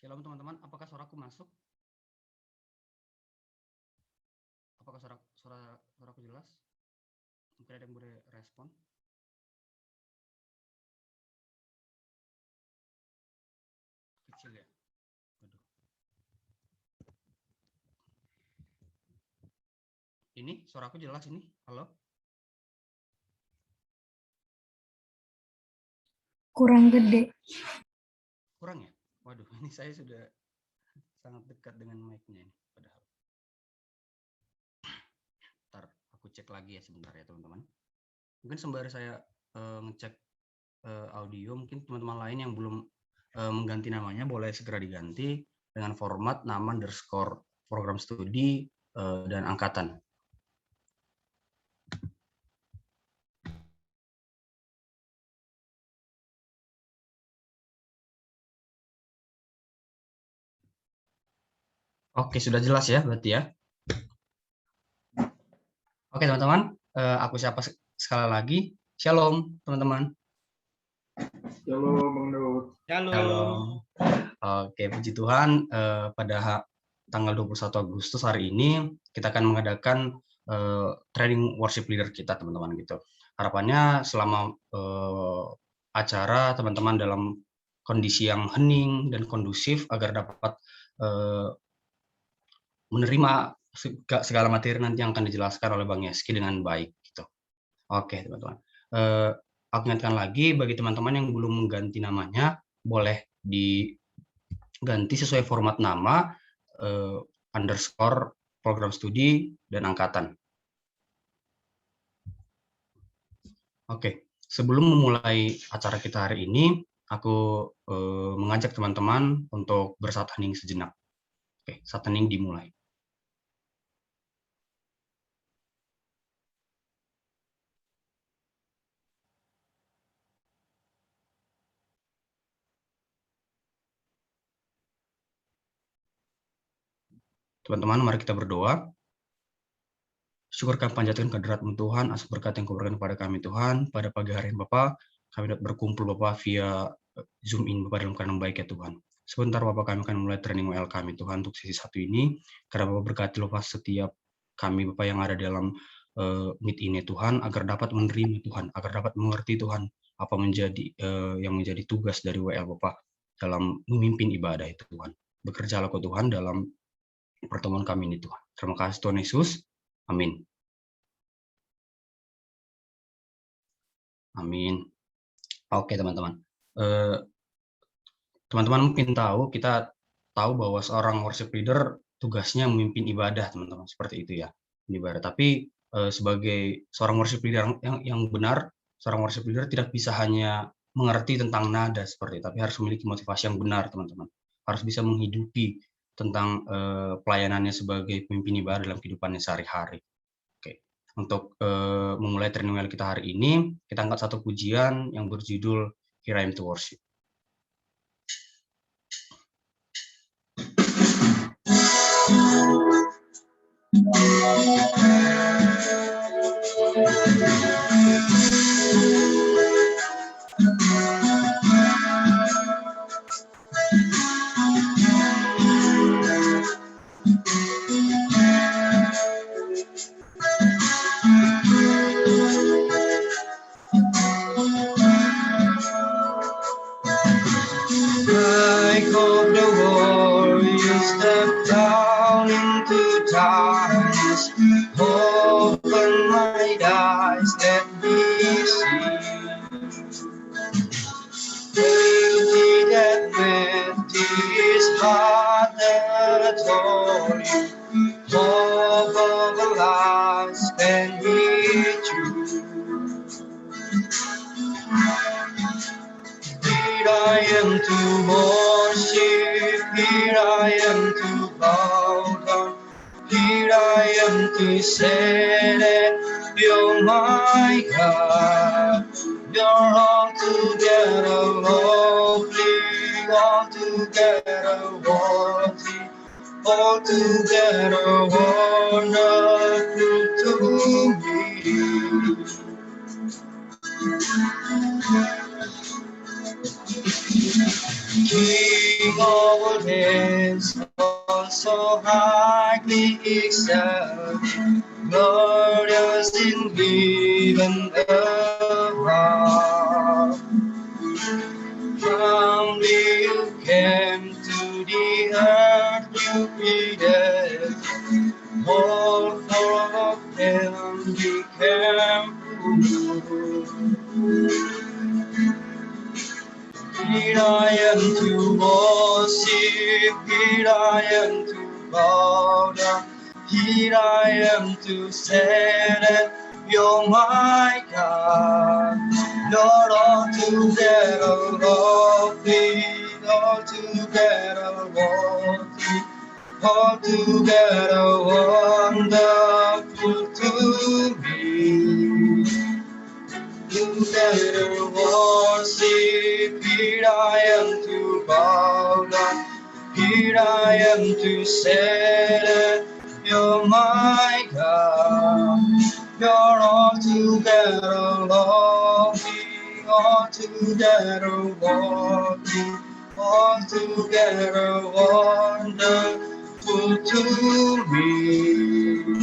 Shalom teman-teman, apakah suaraku masuk? Apakah suaraku jelas? Mungkin ada yang boleh respon. Kecil ya? Waduh. Ini suaraku jelas ini? Halo? Kurang gede. Kurang ya? Waduh, ini saya sudah sangat dekat dengan mic-nya ini padahal. Ntar aku cek lagi ya sebentar ya teman-teman. Mungkin sembari saya ngecek audio, mungkin teman-teman lain yang belum mengganti namanya boleh segera diganti dengan format nama underscore program studi dan angkatan. Oke, sudah jelas ya berarti ya. Oke teman-teman, aku sapa sekali lagi. Shalom teman-teman. Shalom Bang Daud. Shalom. Oke, puji Tuhan, pada tanggal 21 Agustus hari ini kita akan mengadakan training worship leader kita teman-teman gitu. Harapannya selama acara teman-teman dalam kondisi yang hening dan kondusif agar dapat menerima segala materi nanti yang akan dijelaskan oleh Bang Yeski dengan baik gitu. Oke teman-teman. Aku ingatkan lagi bagi teman-teman yang belum mengganti namanya boleh diganti sesuai format nama underscore program studi dan angkatan. Oke, sebelum memulai acara kita hari ini, aku mengajak teman-teman untuk bersatu hening sejenak. Oke, saat hening dimulai. Teman-teman, mari kita berdoa. Syukur kami panjatkan kehadirat-Mu Tuhan, atas berkat yang Kau berikan kepada kami Tuhan. Pada pagi hari ini Bapak, kami dapat berkumpul Bapak via Zoom in Bapak dalam keadaan baik ya Tuhan. Sebentar Bapak kami akan mulai training WL kami Tuhan untuk sesi 1 ini. Karena Bapak berkati Bapak setiap kami Bapak yang ada dalam meet ini Tuhan, agar dapat menerima Tuhan, agar dapat mengerti Tuhan apa yang menjadi tugas dari WL Bapak dalam memimpin ibadah itu Tuhan. Bekerjalah Kau Tuhan dalam pertemuan kami ini Tuhan. Terima kasih Tuhan Yesus. Amin. Amin. Oke teman-teman. Teman-teman mungkin kita tahu bahwa seorang worship leader tugasnya memimpin ibadah teman-teman, seperti itu ya, ibadah. Tapi sebagai seorang worship leader yang benar, seorang worship leader tidak bisa hanya mengerti tentang nada seperti itu, tapi harus memiliki motivasi yang benar teman-teman. Harus bisa menghidupi tentang pelayanannya sebagai pemimpin ibadah dalam kehidupannya sehari-hari. Oke, untuk memulai training kita hari ini, kita angkat satu pujian yang berjudul Here I Am to Worship. Like of the warrior step down into darkness, open my eyes, let me see beauty that met his heart adore you, hope of a life spent with you. Here I am to worship, here I am to bow down, here I am to say that you're my God. You're altogether lovely, altogether worthy, altogether wonderful to me. King of hands also highly excel, glorious in heaven above. Humbly you came to the earth you created, all form of heaven became food. Here I am to worship, here I am to bow down, here I am to say that you're my God. You're altogether lovely, altogether worthy, altogether wonderful to me. Together worship, here I am to bow down, here I am to say that you're my God. You're altogether lovely, altogether worthy, altogether wonderful to me.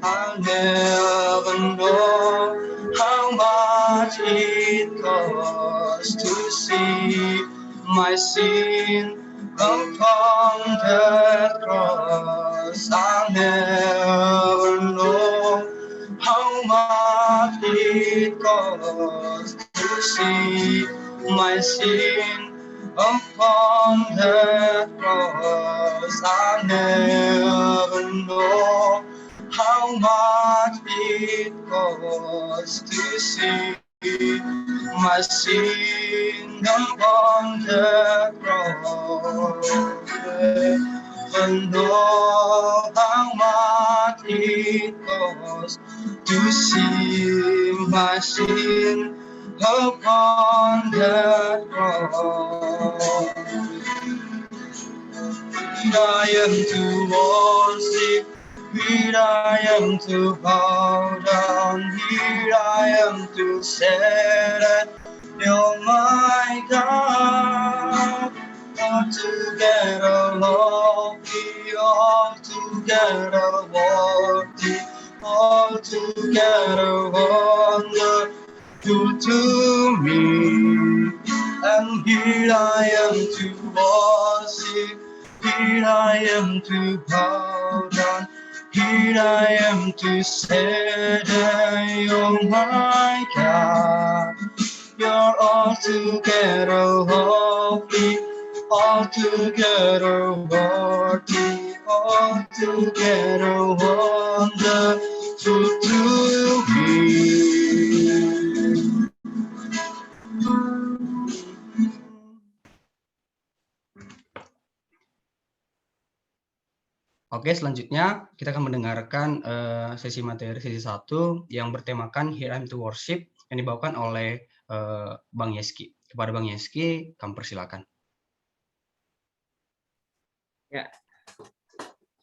I'll never know how much it costs to see my sin upon the cross. I'll never know how much it costs to see my sin upon the cross. I'll never know how much it costs to see my sin upon the cross. And know how much it costs to see my sin upon the cross. Here I am to worship, here I am to bow down, here I am to say that you're my God. Altogether lovely, altogether worthy, altogether wonderful to me. And here I am to worship, here I am to bow down, here I am to say that you're my God. You're altogether lovely, altogether worthy, altogether wonderful to me. Oke, selanjutnya kita akan mendengarkan sesi materi sesi 1 yang bertemakan Here I'm to Worship yang dibawakan oleh Bang Yeski. Kepada Bang Yeski, kami persilakan. Ya.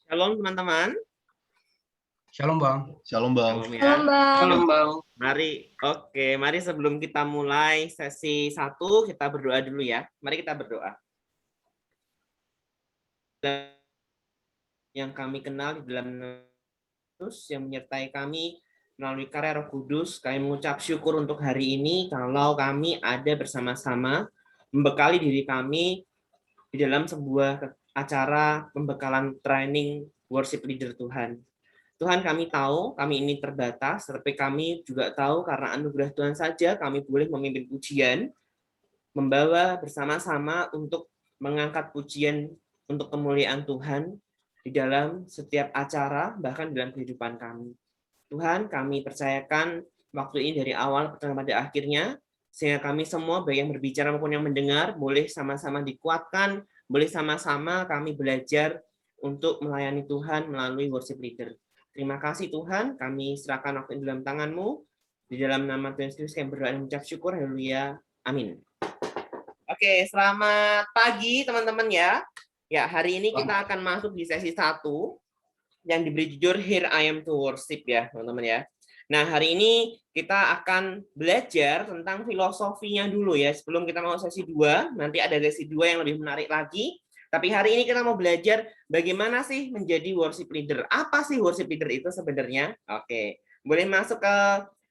Shalom teman-teman. Shalom Bang. Shalom Bang. Shalom, ya. Shalom, Bang. Shalom Bang. Mari sebelum kita mulai sesi 1 kita berdoa dulu ya. Mari kita berdoa. Yang kami kenal di dalam Yesus yang menyertai kami melalui karya Roh Kudus, kami mengucap syukur untuk hari ini kalau kami ada bersama-sama membekali diri kami di dalam sebuah acara pembekalan training worship leader Tuhan. Tuhan, kami tahu kami ini terbatas, tapi kami juga tahu karena anugerah Tuhan saja kami boleh memimpin pujian, membawa bersama-sama untuk mengangkat pujian untuk kemuliaan Tuhan di dalam setiap acara, bahkan dalam kehidupan kami. Tuhan, kami percayakan waktu ini dari awal sampai pada akhirnya, sehingga kami semua, baik yang berbicara maupun yang mendengar, boleh sama-sama dikuatkan, boleh sama-sama kami belajar untuk melayani Tuhan melalui worship leader. Terima kasih Tuhan, kami serahkan waktu ini dalam tangan-Mu, di dalam nama Tuhan Yesus kami berdoa dan mengucap syukur, haleluya, amin. Oke, selamat pagi teman-teman ya. Ya, hari ini kita akan masuk di sesi 1 yang diberi judul Here I Am to Worship ya, teman-teman ya. Nah, hari ini kita akan belajar tentang filosofinya dulu ya. Sebelum kita mau sesi 2, nanti ada sesi 2 yang lebih menarik lagi. Tapi hari ini kita mau belajar bagaimana sih menjadi worship leader. Apa sih worship leader itu sebenarnya? Oke, boleh masuk ke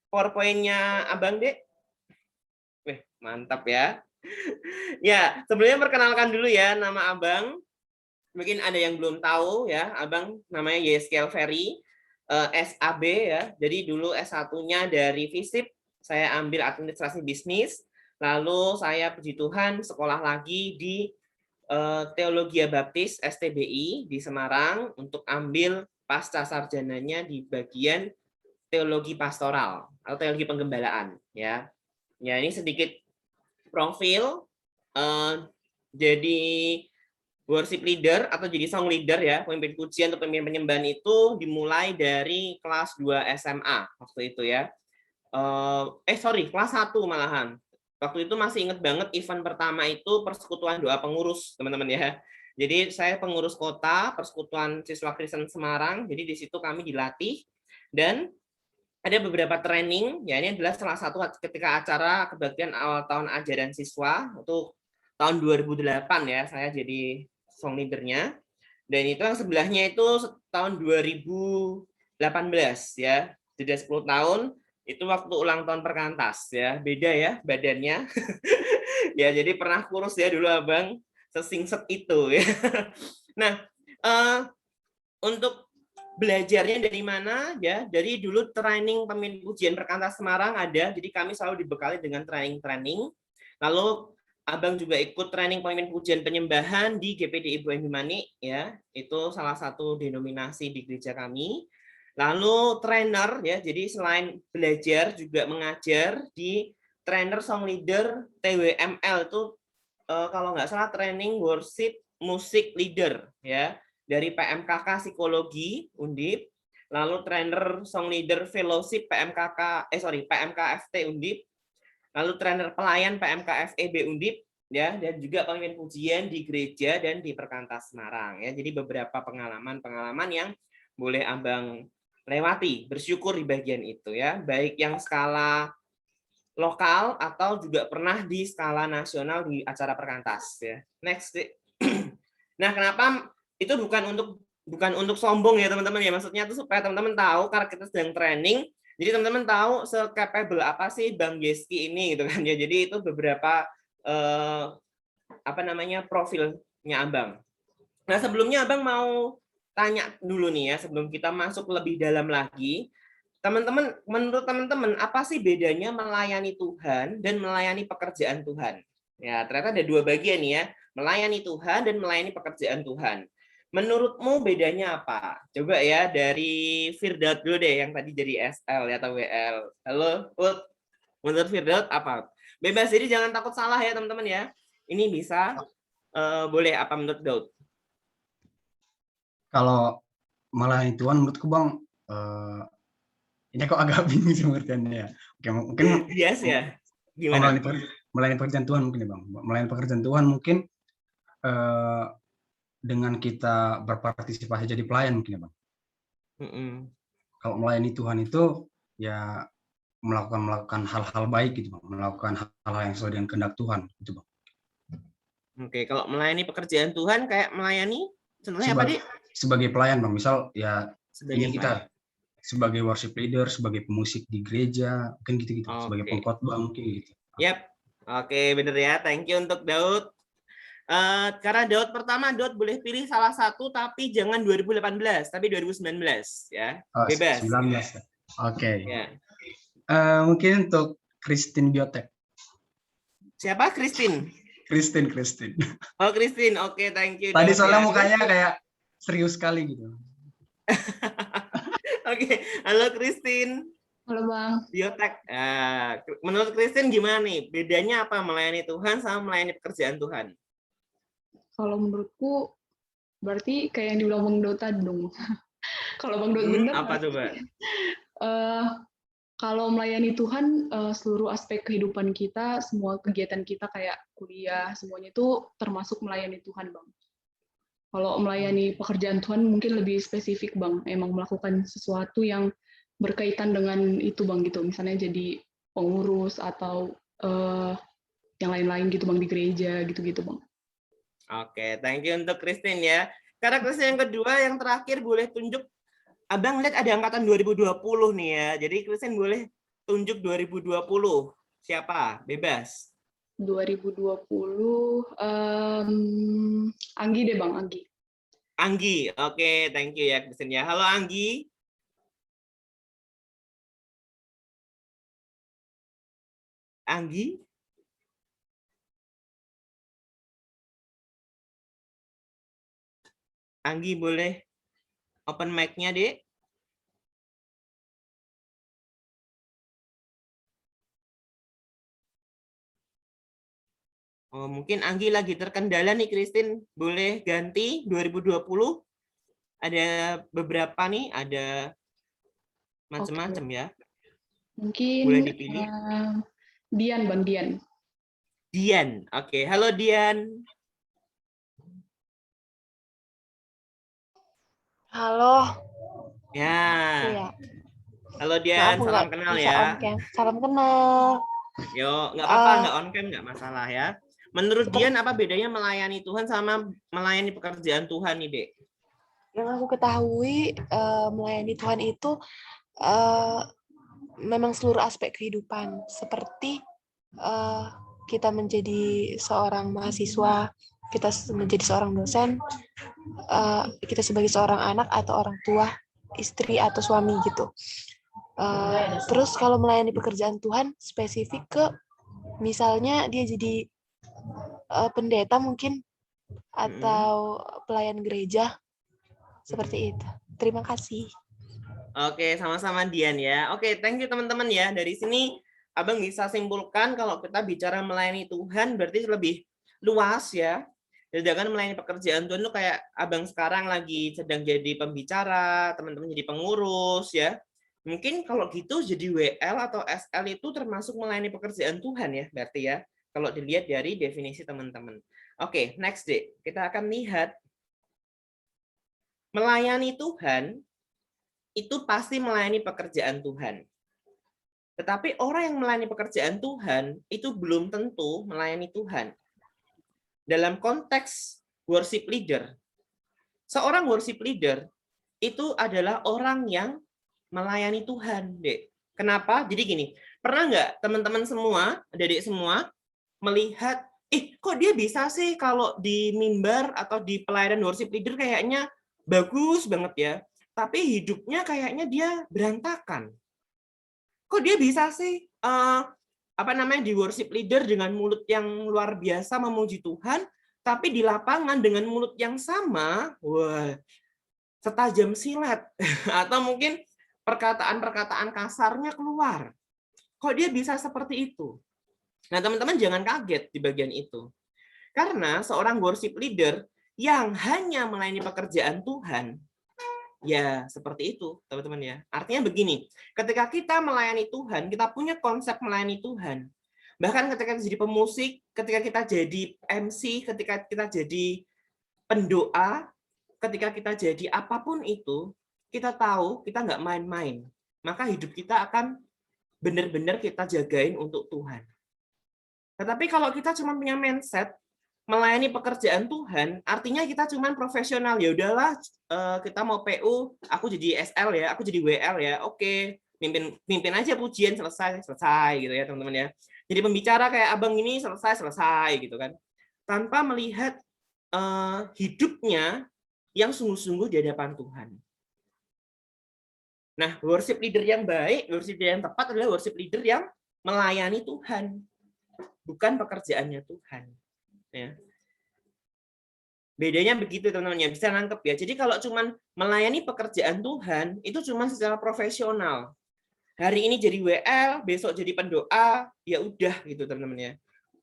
PowerPoint-nya Abang, Dek? Wih, mantap ya. Ya, sebelumnya perkenalkan dulu ya nama Abang. Mungkin ada yang belum tahu ya, Abang namanya Yeskel Ferry, SAB ya. Jadi dulu S1-nya dari FISIP, saya ambil administrasi bisnis. Lalu saya puji Tuhan sekolah lagi di Teologia Baptis STBI di Semarang untuk ambil pasca sarjananya di bagian teologi pastoral atau teologi penggembalaan ya. Ya, ini sedikit profil. Jadi worship leader atau jadi song leader ya, pemimpin pujian atau pemimpin penyembahan itu dimulai dari kelas 2 SMA waktu itu ya. Kelas 1 malahan. Waktu itu masih inget banget event pertama itu persekutuan doa pengurus, teman-teman ya. Jadi saya pengurus kota, persekutuan siswa Kristen Semarang. Jadi di situ kami dilatih dan ada beberapa training. Ya, ini adalah salah satu ketika acara kebaktian awal tahun ajaran siswa untuk tahun 2008 ya. Saya jadi song leadernya. Dan itu yang sebelahnya itu tahun 2018 ya. Jeda 10 tahun. Itu waktu ulang tahun Perkantas ya, beda ya badannya. Ya, jadi pernah kurus ya dulu Abang, sesingset itu ya. Nah, untuk belajarnya dari mana ya? Dari dulu training pemimpin pujian Perkantas Semarang ada, jadi kami selalu dibekali dengan training. Lalu Abang juga ikut training pemimpin pujian penyembahan di GPD Ibu Himani ya, itu salah satu denominasi di gereja kami. Lalu trainer ya, jadi selain belajar juga mengajar di trainer song leader TWML itu kalau nggak salah training worship music leader ya dari PMKK Psikologi Undip, lalu trainer song leader fellowship PMKFT Undip, lalu trainer pelayan PMKFEB Undip ya, dan juga pemimpin pujian di gereja dan di Perkantas Semarang ya. Jadi beberapa pengalaman yang boleh Abang lewati, bersyukur di bagian itu ya, baik yang skala lokal atau juga pernah di skala nasional di acara Perkantas ya. Next. Nah, kenapa itu bukan untuk sombong ya teman-teman ya, maksudnya itu supaya teman-teman tahu karena kita sedang training, jadi teman-teman tahu se-capable apa sih Bang Yeski ini gitu kan ya. Jadi itu beberapa profilnya Abang. Nah, sebelumnya Abang mau tanya dulu nih ya, sebelum kita masuk lebih dalam lagi, teman-teman, menurut teman-teman apa sih bedanya melayani Tuhan dan melayani pekerjaan Tuhan? Ya, ternyata ada 2 bagian nih ya, melayani Tuhan dan melayani pekerjaan Tuhan. Menurutmu bedanya apa? Coba ya dari Firdaus dulu deh yang tadi jadi SL ya atau WL. Halo, Ut. Menurut Firdaus apa? Bebas, jadi jangan takut salah ya teman-teman ya. Ini bisa boleh apa menurut Daud? Kalau melayani Tuhan menurutku Bang, ini kok agak bingung sih pengertiannya ya. Oke, mungkin Yes ya. Gimana? Melayani pekerjaan Tuhan mungkin ya Bang. Melayani pekerjaan Tuhan mungkin dengan kita berpartisipasi jadi pelayan mungkin ya Bang. Kalau melayani Tuhan itu ya melakukan hal-hal baik gitu Bang, melakukan hal-hal yang sesuai dengan kehendak Tuhan gitu Bang. Oke, kalau melayani pekerjaan Tuhan kayak melayani sebenarnya apa, Dik? Sebagai pelayan Bang, misal ya sebagai kita sebagai worship leader, sebagai pemusik di gereja, mungkin gitu-gitu, sebagai pengkhotbah mungkin gitu. Yap. Oke, bener ya. Thank you untuk Daud. Karena Daud pertama, Daud boleh pilih salah satu tapi jangan 2018, tapi 2019 ya. Bebas. 19. Oke. Ya. Mungkin untuk Christine Biotek. Siapa? Christine. Oh, Christine. Oke, thank you. Tadi soalnya mukanya kayak serius sekali gitu. Oke, halo Christine. Halo Bang. Biotek. Menurut Christine gimana nih? Bedanya apa melayani Tuhan sama melayani pekerjaan Tuhan? Kalau menurutku berarti kayak yang dibilang Bang Daud tadi dong. Kalau Bang Daud benar. Apa coba? Kalau melayani Tuhan, seluruh aspek kehidupan kita, semua kegiatan kita kayak kuliah, semuanya itu termasuk melayani Tuhan, Bang. Kalau melayani pekerjaan Tuhan mungkin lebih spesifik, Bang. Emang melakukan sesuatu yang berkaitan dengan itu Bang gitu, misalnya jadi pengurus atau yang lain-lain gitu Bang di gereja gitu-gitu Bang. Oke, thank you untuk Christine ya. Karakteristik yang kedua, yang terakhir boleh tunjuk. Abang lihat ada angkatan 2020 nih ya. Jadi Christine boleh tunjuk 2020. Siapa? Bebas. 2020 Anggi deh Bang, Anggi. Anggi. Oke, thank you ya Christine ya. Halo Anggi. Anggi? Anggi boleh open mic-nya, Dek? Oh, mungkin Anggi lagi terkendala nih, Christine. Boleh ganti 2020? Ada beberapa nih, ada macam-macam ya. Mungkin Boleh dipilih. Dian, Bang Dian. Dian. Oke, halo Dian. Halo. Ya. Iya. Halo Dian, Maaf, salam nggak kenal bisa ya. on cam. Salam kenal. Yo, nggak apa-apa, nggak on cam nggak masalah ya. Menurut Dian apa bedanya melayani Tuhan sama melayani pekerjaan Tuhan nih, Dek? Yang aku ketahui melayani Tuhan itu memang seluruh aspek kehidupan, seperti kita menjadi seorang mahasiswa, kita menjadi seorang dosen, kita sebagai seorang anak atau orang tua, istri atau suami gitu. Terus kalau melayani pekerjaan Tuhan spesifik ke misalnya dia jadi pendeta mungkin atau pelayan gereja seperti itu. Terima kasih. Oke, sama-sama Dian ya. Oke, thank you teman-teman ya. Dari sini Abang bisa simpulkan kalau kita bicara melayani Tuhan berarti lebih luas ya. Jangan melayani pekerjaan Tuhan itu kayak Abang sekarang lagi sedang jadi pembicara, teman-teman jadi pengurus ya. Mungkin kalau gitu jadi WL atau SL itu termasuk melayani pekerjaan Tuhan ya, berarti ya. Kalau dilihat dari definisi teman-teman. Oke, next deh. Kita akan lihat melayani Tuhan itu pasti melayani pekerjaan Tuhan. Tetapi orang yang melayani pekerjaan Tuhan itu belum tentu melayani Tuhan. Dalam konteks worship leader, seorang worship leader itu adalah orang yang melayani Tuhan, Dek. Kenapa? Jadi gini, pernah nggak teman-teman semua, adik-adik semua, melihat, kok dia bisa sih kalau di mimbar atau di pelayanan worship leader kayaknya bagus banget ya, tapi hidupnya kayaknya dia berantakan. Kok dia bisa sih di worship leader dengan mulut yang luar biasa memuji Tuhan, tapi di lapangan dengan mulut yang sama, wah, setajam silet atau mungkin perkataan-perkataan kasarnya keluar. Kok dia bisa seperti itu? Nah, teman-teman jangan kaget di bagian itu. Karena seorang worship leader yang hanya melayani pekerjaan Tuhan, ya seperti itu, teman-teman ya. Artinya begini, ketika kita melayani Tuhan, kita punya konsep melayani Tuhan. Bahkan ketika kita jadi pemusik, ketika kita jadi MC, ketika kita jadi pendoa, ketika kita jadi apapun itu, kita tahu kita nggak main-main. Maka hidup kita akan benar-benar kita jagain untuk Tuhan. Tetapi kalau kita cuma punya mindset melayani pekerjaan Tuhan, artinya kita cuma profesional. Ya udahlah, kita mau PU, aku jadi SL ya, aku jadi WL ya, oke, mimpin aja pujian, selesai gitu ya teman-teman ya. Jadi pembicara kayak abang ini selesai gitu kan, tanpa melihat hidupnya yang sungguh-sungguh di hadapan Tuhan. Nah, worship leader yang baik, worship leader yang tepat adalah worship leader yang melayani Tuhan, bukan pekerjaannya Tuhan. Ya. Bedanya begitu teman-teman ya, bisa nangkep ya. Jadi kalau cuman melayani pekerjaan Tuhan itu cuma secara profesional. Hari ini jadi WL, besok jadi pendoa, ya udah gitu teman-teman ya.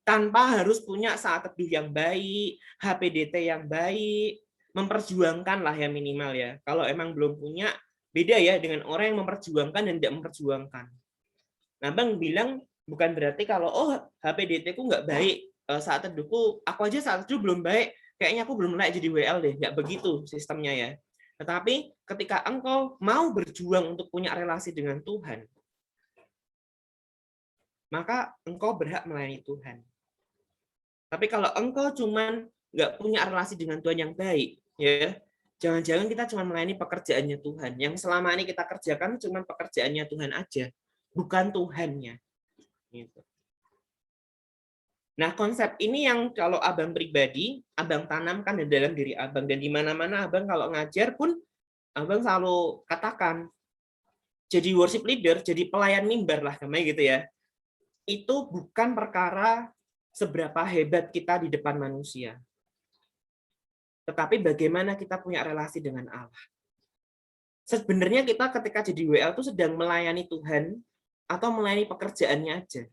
Tanpa harus punya saat teduh yang baik, HPDT yang baik, memperjuangkan lah ya minimal ya. Kalau emang belum punya, beda ya dengan orang yang memperjuangkan dan tidak memperjuangkan. Nah, Bang bilang bukan berarti kalau HPDT-ku nggak baik, saat teduhku, aku aja saat teduh belum baik, kayaknya aku belum layak jadi WL deh. Nggak begitu sistemnya ya. Tetapi ketika engkau mau berjuang untuk punya relasi dengan Tuhan, maka engkau berhak melayani Tuhan. Tapi kalau engkau cuman nggak punya relasi dengan Tuhan yang baik, ya, jangan-jangan kita cuma melayani pekerjaannya Tuhan. Yang selama ini kita kerjakan cuma pekerjaannya Tuhan aja, bukan Tuhannya. Gitu. Nah, konsep ini yang kalau abang pribadi, abang tanamkan di dalam diri abang. Dan di mana-mana abang kalau ngajar pun, abang selalu katakan, jadi worship leader, jadi pelayan mimbar lah, namanya gitu ya. Itu bukan perkara seberapa hebat kita di depan manusia. Tetapi bagaimana kita punya relasi dengan Allah. Sebenarnya kita ketika jadi WL itu sedang melayani Tuhan atau melayani pekerjaannya aja.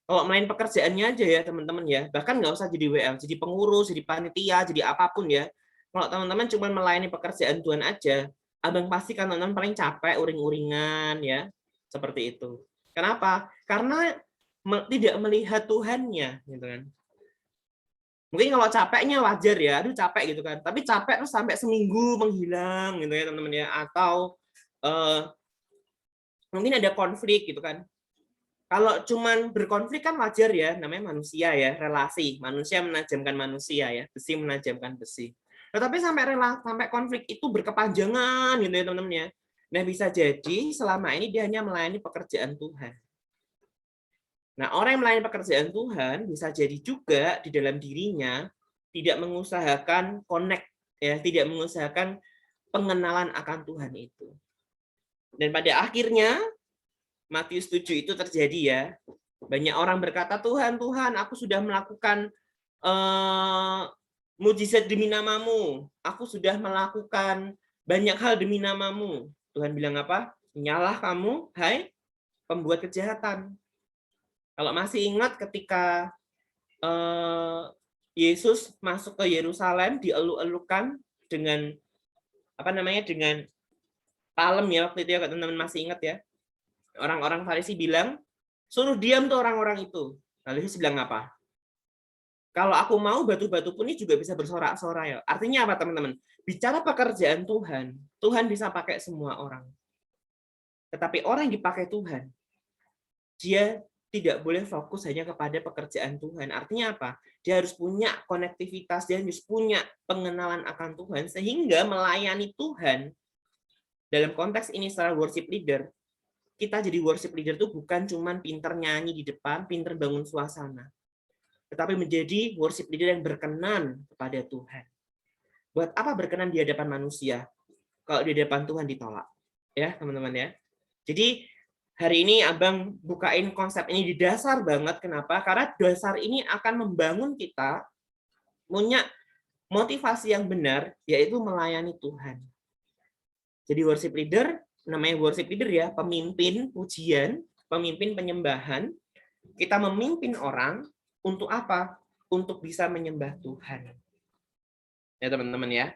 Kalau melayani pekerjaannya aja ya teman-teman ya, bahkan nggak usah jadi WL, jadi pengurus, jadi panitia, jadi apapun ya. Kalau teman-teman cuma melayani pekerjaan Tuhan aja, abang pasti kan teman-teman paling capek, uring-uringan ya, seperti itu. Kenapa? Karena tidak melihat Tuhannya, gitu kan. Mungkin kalau capeknya wajar ya, aduh capek gitu kan. Tapi capek terus sampai seminggu menghilang gitu ya teman-teman ya. Atau mungkin ada konflik gitu kan. Kalau cuman berkonflik kan wajar ya, namanya manusia ya, relasi. Manusia menajamkan manusia ya, besi menajamkan besi. Tetapi sampai konflik itu berkepanjangan gitu ya teman-teman ya. Nah, bisa jadi selama ini dia hanya melayani pekerjaan Tuhan. Nah, orang yang melayani pekerjaan Tuhan bisa jadi juga di dalam dirinya tidak mengusahakan connect ya, tidak mengusahakan pengenalan akan Tuhan itu. Dan pada akhirnya Matius 7 itu terjadi ya. Banyak orang berkata, Tuhan, Tuhan, aku sudah melakukan mujizat demi namamu. Aku sudah melakukan banyak hal demi namamu. Tuhan bilang apa? Nyalah kamu, hai pembuat kejahatan. Kalau masih ingat ketika Yesus masuk ke Yerusalem, dieluk-elukan dengan dengan palem ya waktu itu ya, teman-teman masih ingat ya. Orang-orang Farisi bilang, suruh diam tuh orang-orang itu. Lalu Yesus bilang apa? Kalau aku mau, batu-batu pun ini juga bisa bersorak-sorai. Ya. Artinya apa teman-teman? Bicara pekerjaan Tuhan, Tuhan bisa pakai semua orang. Tetapi orang yang dipakai Tuhan, dia tidak boleh fokus hanya kepada pekerjaan Tuhan. Artinya apa? Dia harus punya konektivitas, dia harus punya pengenalan akan Tuhan, sehingga melayani Tuhan, dalam konteks ini secara worship leader, kita jadi worship leader itu bukan cuma pinter nyanyi di depan, pinter bangun suasana. Tetapi menjadi worship leader yang berkenan kepada Tuhan. Buat apa berkenan di hadapan manusia? Kalau di hadapan Tuhan ditolak. Ya, teman-teman ya. Jadi, hari ini Abang bukain konsep ini di dasar banget. Kenapa? Karena dasar ini akan membangun kita punya motivasi yang benar, yaitu melayani Tuhan. Jadi worship leader, namanya worship leader ya, pemimpin pujian, pemimpin penyembahan. Kita memimpin orang untuk apa? Untuk bisa menyembah Tuhan. Ya teman-teman ya.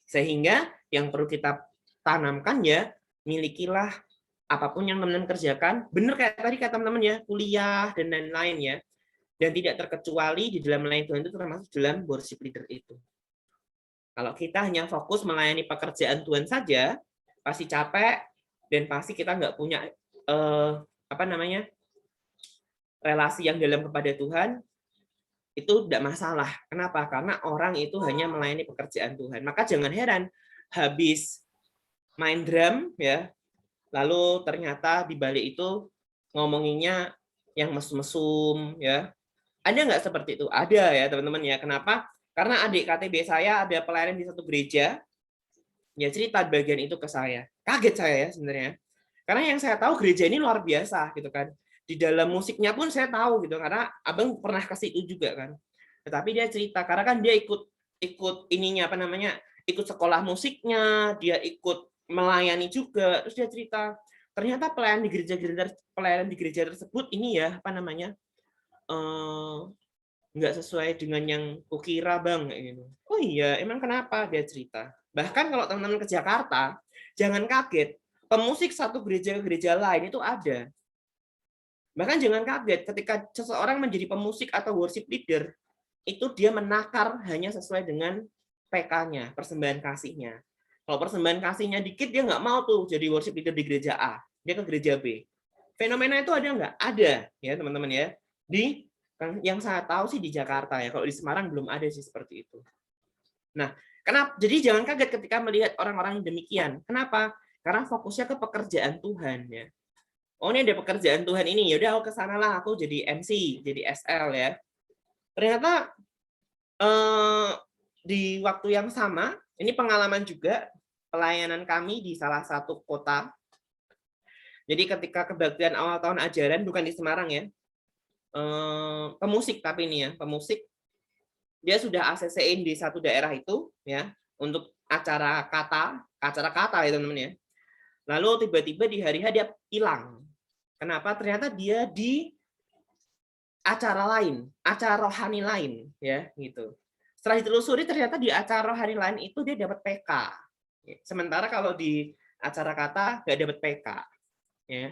Sehingga yang perlu kita tanamkan ya, milikilah apapun yang teman-teman kerjakan, benar kayak tadi kata teman-teman ya, kuliah dan lain-lain ya. Dan tidak terkecuali di dalam melayani Tuhan itu termasuk dalam worship leader itu. Kalau kita hanya fokus melayani pekerjaan Tuhan saja, pasti capek dan pasti kita nggak punya relasi yang dalam kepada Tuhan, itu tidak masalah. Kenapa? Karena orang itu hanya melayani pekerjaan Tuhan. Maka jangan heran habis main drum ya, lalu ternyata di balik itu ngomonginnya yang mesum-mesum ya. Ada nggak seperti itu? Ada ya teman-teman ya. Kenapa? Karena adik KTB saya ada pelayanan di satu gereja, ya cerita bagian itu ke saya. Kaget saya ya sebenarnya. Karena yang saya tahu gereja ini luar biasa gitu kan. Di dalam musiknya pun saya tahu gitu, karena Abang pernah ke situ juga kan. Tetapi dia cerita karena kan dia ikut ininya ikut sekolah musiknya, dia ikut melayani juga. Terus dia cerita, ternyata pelayanan di gereja tersebut ini ya nggak sesuai dengan yang kukira Bang gitu. Oh iya, emang kenapa? Dia cerita. Bahkan kalau teman-teman ke Jakarta, jangan kaget, pemusik satu gereja ke gereja lain itu ada. Bahkan jangan kaget ketika seseorang menjadi pemusik atau worship leader, itu dia menakar hanya sesuai dengan PK-nya, persembahan kasihnya. Kalau persembahan kasihnya dikit, dia nggak mau tuh jadi worship leader di gereja A, dia ke gereja B. Fenomena itu ada nggak? Ada, ya teman-teman ya. Di yang saya tahu sih di Jakarta ya. Kalau di Semarang belum ada sih seperti itu. Nah, kenapa? Jadi jangan kaget ketika melihat orang-orang demikian. Kenapa? Karena fokusnya ke pekerjaan Tuhan ya. Oh, ini ada pekerjaan Tuhan ini, ya udah aku kesana lah, aku jadi MC, jadi SL ya. Ternyata di waktu yang sama, ini pengalaman juga pelayanan kami di salah satu kota. Jadi ketika kebaktian awal tahun ajaran, bukan di Semarang ya, pemusik tapi ini ya, pemusik, dia sudah ACC-in di satu daerah itu ya, untuk acara kata ya teman-teman ya. Lalu tiba-tiba di hari H dia hilang. Kenapa? Ternyata dia di acara lain, acara rohani lain, ya gitu. Setelah ditelusuri ternyata di acara rohani lain itu dia dapat PK. Sementara kalau di acara kata nggak dapat PK. Ya.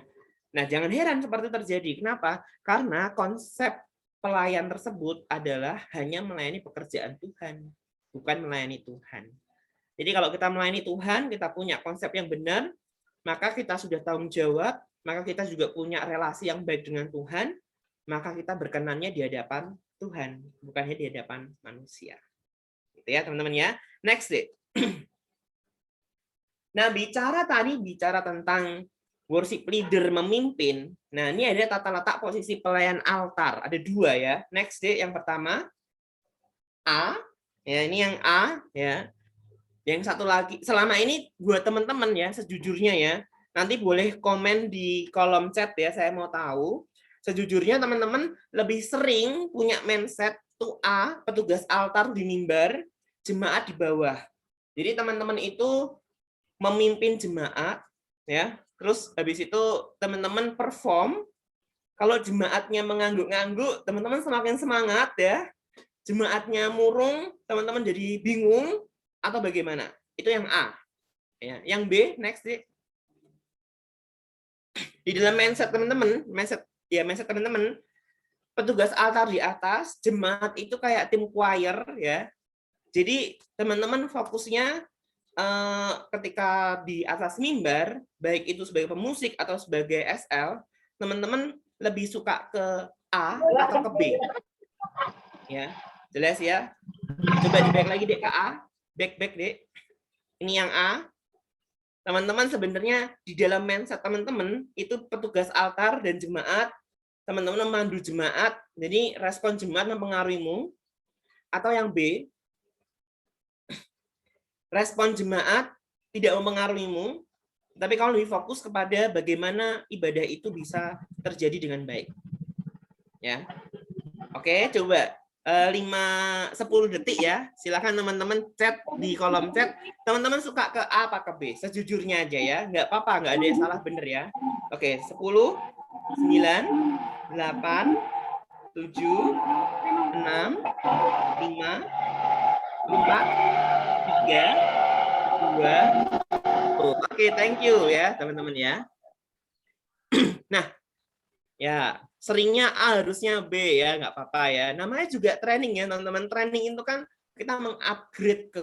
Nah, jangan heran seperti terjadi. Kenapa? Karena konsep pelayan tersebut adalah hanya melayani pekerjaan Tuhan, bukan melayani Tuhan. Jadi kalau kita melayani Tuhan, kita punya konsep yang benar, maka kita sudah tanggung jawab, maka kita juga punya relasi yang baik dengan Tuhan, maka kita berkenannya di hadapan Tuhan, bukannya di hadapan manusia. Gitu ya, teman-teman ya. Next deh. Nah, bicara tentang worship leader memimpin. Nah, ini ada tata letak posisi pelayan altar. Ada dua ya. Next deh, yang pertama A, ya ini yang A ya. Yang satu lagi, selama ini buat teman-teman ya, sejujurnya ya, nanti boleh komen di kolom chat ya, saya mau tahu. Sejujurnya teman-teman lebih sering punya mindset tuh A, petugas altar di mimbar, jemaat di bawah. Jadi teman-teman itu memimpin jemaat, ya. Terus habis itu teman-teman perform. Kalau jemaatnya mengangguk-ngangguk, teman-teman semakin semangat ya. Jemaatnya murung, teman-teman jadi bingung. Atau bagaimana? Itu yang A. Ya, yang B, next deh. Di dalam mindset teman-teman, mindset teman-teman, petugas altar di atas, jemaat itu kayak tim choir ya. Jadi teman-teman fokusnya ketika di atas mimbar, baik itu sebagai pemusik atau sebagai SL, teman-teman lebih suka ke A atau ke B. Ya, jelas ya. Coba di-back lagi deh ke A. Back deh. Ini yang A. Teman-teman sebenarnya di dalam mindset teman-teman itu petugas altar dan jemaat, teman-teman memandu jemaat, jadi respon jemaat mempengaruhimu. Atau yang B, respon jemaat tidak mempengaruhimu, tapi kalau lebih fokus kepada bagaimana ibadah itu bisa terjadi dengan baik. Ya. Oke, coba 5-10 detik ya. Silakan teman-teman chat di kolom chat. Teman-teman suka ke A apa ke B? Sejujurnya aja ya. Nggak apa-apa, nggak ada yang salah bener ya. Oke, 10, 9, 8, 7, 6, 5, 4, 3, 2, 1. Oke, thank you ya teman-teman ya. Nah, ya seringnya A harusnya B ya, nggak apa-apa ya. Namanya juga training ya teman-teman. Training itu kan kita mengupgrade ke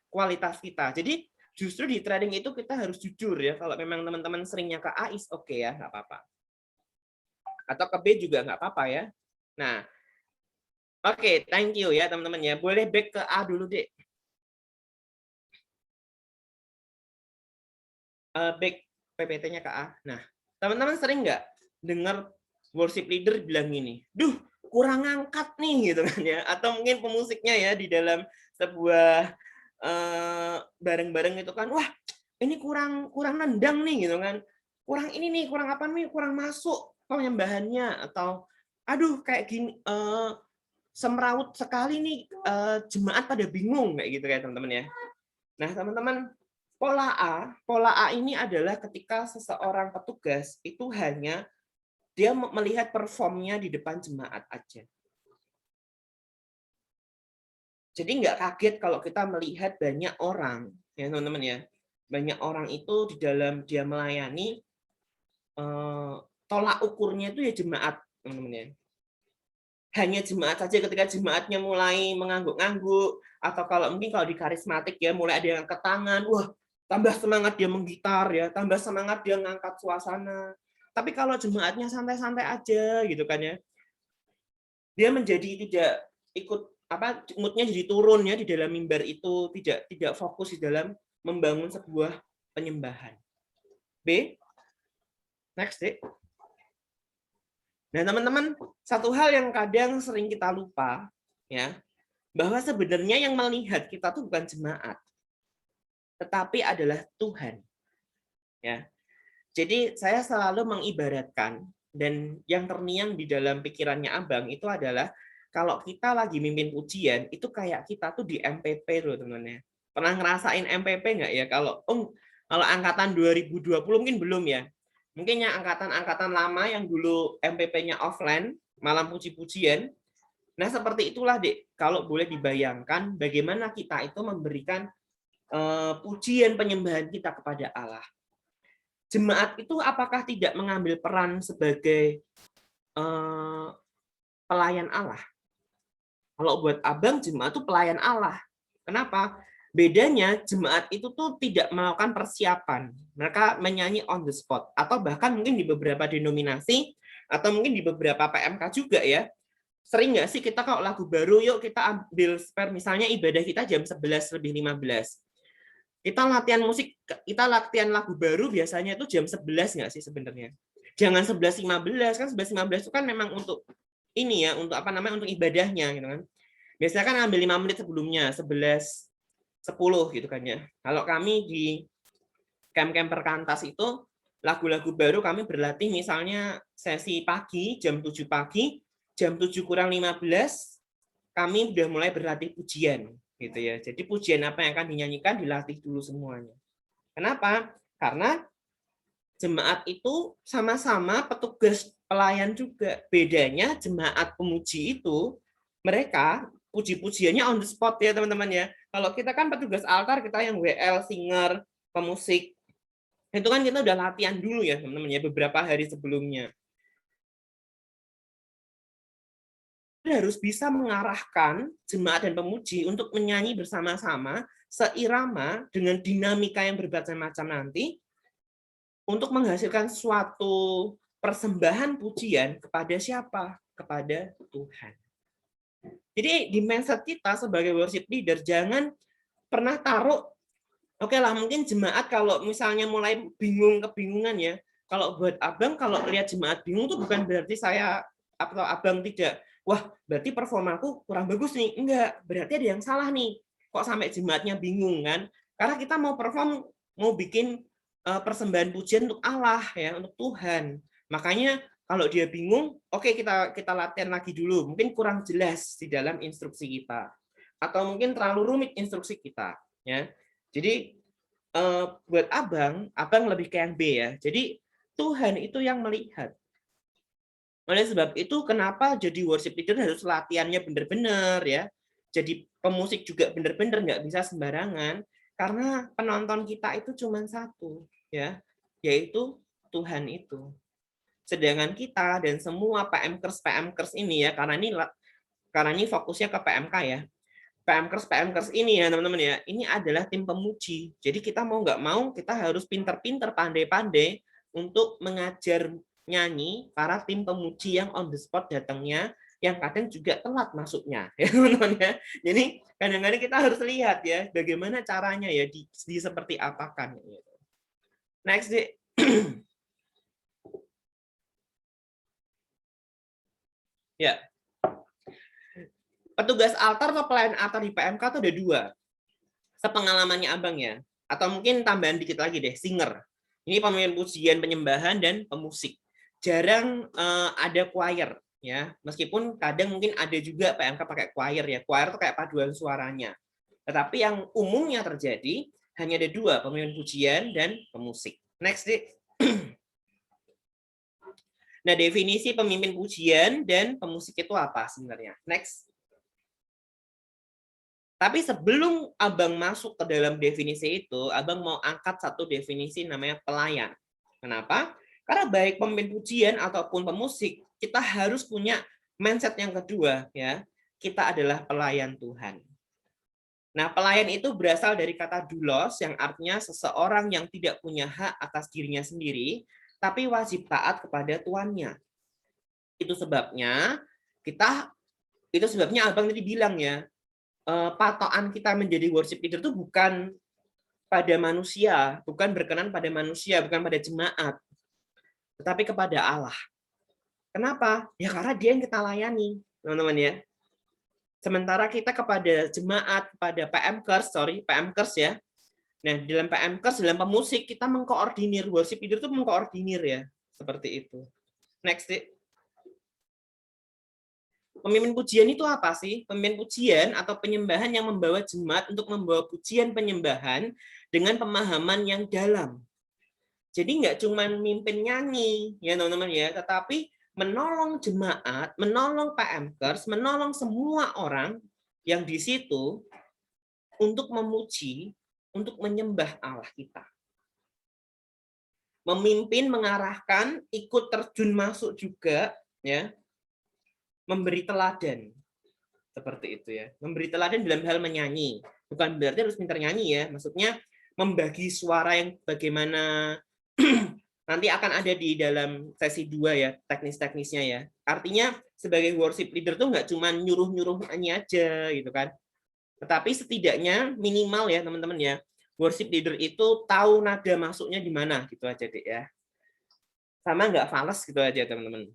kualitas kita. Jadi justru di training itu kita harus jujur ya. Kalau memang teman-teman seringnya ke A is oke ya, nggak apa-apa. Atau ke B juga nggak apa-apa ya. Nah, oke, thank you ya teman-teman ya. Boleh back ke A dulu deh. Back PPT-nya ke A. Nah, teman-teman sering nggak dengar worship leader bilang gini, duh kurang ngangkat nih gitu kan ya, atau mungkin pemusiknya ya di dalam sebuah bareng-bareng itu kan, wah ini kurang nendang nih gitu kan, kurang ini nih, kurang apa nih, kurang masuk penyembahannya, atau aduh kayak gini semrawut sekali nih, jemaat pada bingung kayak gitu ya teman-teman ya. Nah teman-teman, pola A ini adalah ketika seseorang petugas itu hanya dia melihat performnya di depan jemaat aja. Jadi nggak kaget kalau kita melihat banyak orang, ya teman-teman ya, banyak orang itu di dalam dia melayani, tolak ukurnya itu ya jemaat, teman-teman ya. hanya jemaat saja ketika jemaatnya mulai mengangguk-angguk, atau mungkin kalau di karismatik ya mulai ada yang angkat tangan, wah tambah semangat dia menggitar ya, tambah semangat dia ngangkat suasana. Tapi kalau jemaatnya santai-santai aja gitu kan ya, dia menjadi tidak ikut moodnya jadi turun ya di dalam mimbar itu, tidak fokus di dalam membangun sebuah penyembahan. B. Next, D. Nah, teman-teman, satu hal yang kadang sering kita lupa ya, bahwa sebenarnya yang melihat kita tuh bukan jemaat, tetapi adalah Tuhan. Ya. Jadi saya selalu mengibaratkan, dan yang terngiang di dalam pikirannya Abang itu adalah kalau kita lagi mimpin pujian, itu kayak kita tuh di MPP loh teman-teman. Pernah ngerasain MPP nggak ya? Kalau angkatan 2020 mungkin belum ya. Mungkin yang angkatan lama yang dulu MPP-nya offline, malam puji-pujian. Nah, seperti itulah, Dek. Kalau boleh dibayangkan bagaimana kita itu memberikan pujian penyembahan kita kepada Allah. Jemaat itu apakah tidak mengambil peran sebagai pelayan Allah? Kalau buat Abang, jemaat itu pelayan Allah. Kenapa? Bedanya jemaat itu tuh tidak melakukan persiapan. Mereka menyanyi on the spot. Atau bahkan mungkin di beberapa denominasi, atau mungkin di beberapa PMK juga ya. Sering nggak sih kita kalau lagu baru, yuk kita ambil spare, misalnya ibadah kita jam 11:15. Kita latihan musik, kita latihan lagu baru biasanya itu jam 11 nggak sih sebenarnya? Jangan 11:15, kan 11:15 itu kan memang untuk ini ya, untuk untuk ibadahnya gitu kan. Biasanya kan ambil 5 menit sebelumnya, 11:10 gitu kan ya. Kalau kami di camp-camp perkantas itu lagu-lagu baru kami berlatih misalnya sesi pagi jam 7 pagi, jam 7:15 kami udah mulai berlatih pujian gitu ya. Jadi pujian apa yang akan dinyanyikan dilatih dulu semuanya. Kenapa? Karena jemaat itu sama-sama petugas pelayan juga. Bedanya jemaat pemuji itu mereka puji-pujiannya on the spot ya teman-teman ya. Kalau kita kan petugas altar, kita yang WL, singer, pemusik, itu kan kita udah latihan dulu ya teman-teman ya beberapa hari sebelumnya. Kita harus bisa mengarahkan jemaat dan pemuji untuk menyanyi bersama-sama seirama dengan dinamika yang bermacam-macam nanti untuk menghasilkan suatu persembahan pujian kepada siapa? Kepada Tuhan. Jadi di mindset kita sebagai worship leader jangan pernah taruh, oke lah mungkin jemaat kalau misalnya mulai kebingungan ya, kalau buat Abang kalau lihat jemaat bingung tuh bukan berarti saya atau Abang tidak, wah berarti performaku kurang bagus nih, enggak, berarti ada yang salah nih, kok sampai jemaatnya bingung kan, karena kita mau perform, mau bikin persembahan pujian untuk Allah ya, untuk Tuhan, makanya kalau dia bingung, oke kita latihan lagi dulu. Mungkin kurang jelas di dalam instruksi kita, atau mungkin terlalu rumit instruksi kita. Ya, jadi buat Abang lebih ke yang B ya. Jadi Tuhan itu yang melihat. Oleh sebab itu, kenapa jadi worship leader harus latihannya benar-benar ya. Jadi pemusik juga benar-benar nggak bisa sembarangan, karena penonton kita itu cuma satu, ya, yaitu Tuhan itu. Sedangkan kita dan semua PMkers ini ya, karena ini fokusnya ke PMK ya. PMkers ini ya teman-teman ya, ini adalah tim pemuji. Jadi kita mau nggak mau kita harus pinter-pinter, pandai-pandai untuk mengajar nyanyi para tim pemuji yang on the spot datangnya, yang kadang juga telat masuknya ya teman-teman ya. Jadi kadang-kadang kita harus lihat ya bagaimana caranya ya di seperti apakan. Next deh. Ya, petugas altar atau pelayan altar di PMK itu ada 2. Sepengalamannya Abang ya, atau mungkin tambahan dikit lagi deh, singer. Ini pemimpin pujian, penyembahan dan pemusik. Jarang ada choir ya, meskipun kadang mungkin ada juga PMK pakai choir ya. Choir itu kayak paduan suaranya. Tetapi yang umumnya terjadi hanya ada 2, pemimpin pujian dan pemusik. Next deh. Nah, definisi pemimpin pujian dan pemusik itu apa sebenarnya? Next. Tapi sebelum Abang masuk ke dalam definisi itu, Abang mau angkat satu definisi namanya pelayan. Kenapa? Karena baik pemimpin pujian ataupun pemusik, kita harus punya mindset yang kedua ya, kita adalah pelayan Tuhan. Nah, pelayan itu berasal dari kata doulos yang artinya seseorang yang tidak punya hak atas dirinya sendiri, tapi wajib taat kepada tuannya. Itu sebabnya Abang tadi bilang ya, patokan kita menjadi worship leader itu bukan pada manusia, bukan berkenan pada manusia, bukan pada jemaat, tetapi kepada Allah. Kenapa? Ya karena Dia yang kita layani, teman-teman ya. Sementara kita kepada jemaat, kepada PMKers ya. Nah, dalam PMKers, dalam pemusik, kita mengkoordinir, worship leader itu mengkoordinir ya, seperti itu. Next, Dik. Pemimpin pujian itu apa sih? Pemimpin pujian atau penyembahan yang membawa jemaat untuk membawa pujian penyembahan dengan pemahaman yang dalam. Jadi nggak cuma mimpin nyanyi, ya teman-teman ya, tetapi menolong jemaat, menolong PMKers, menolong semua orang yang di situ untuk memuji, untuk menyembah Allah kita. Memimpin, mengarahkan, ikut terjun masuk juga, ya, memberi teladan. Seperti itu ya. Memberi teladan dalam hal menyanyi. Bukan berarti harus pintar nyanyi ya, maksudnya membagi suara yang bagaimana nanti akan ada di dalam sesi 2 ya, teknis-teknisnya ya. Artinya sebagai worship leader tuh nggak cuma nyuruh-nyuruh nyanyi aja gitu kan. Tetapi setidaknya minimal ya teman-teman ya, worship leader itu tahu nada masuknya di mana gitu aja deh ya. Sama nggak fals gitu aja teman-teman.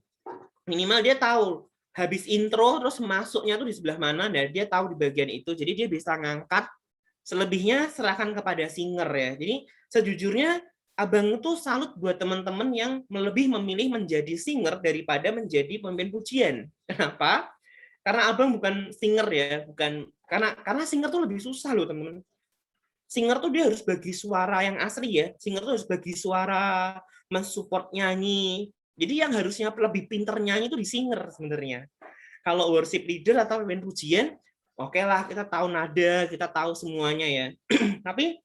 Minimal dia tahu habis intro terus masuknya tuh di sebelah mana dan dia tahu di bagian itu. Jadi dia bisa ngangkat, selebihnya serahkan kepada singer ya. Jadi sejujurnya Abang itu salut buat teman-teman yang lebih memilih menjadi singer daripada menjadi pemimpin pujian. Kenapa? Karena Abang bukan singer ya, bukan karena singer tuh lebih susah loh, teman-teman. Singer tuh dia harus bagi suara yang asli ya. Singer tuh harus bagi suara, mensupport nyanyi. Jadi yang harusnya lebih pinter nyanyi itu di singer sebenarnya. Kalau worship leader atau pemimpin pujian, oke lah kita tahu nada, kita tahu semuanya ya. Tapi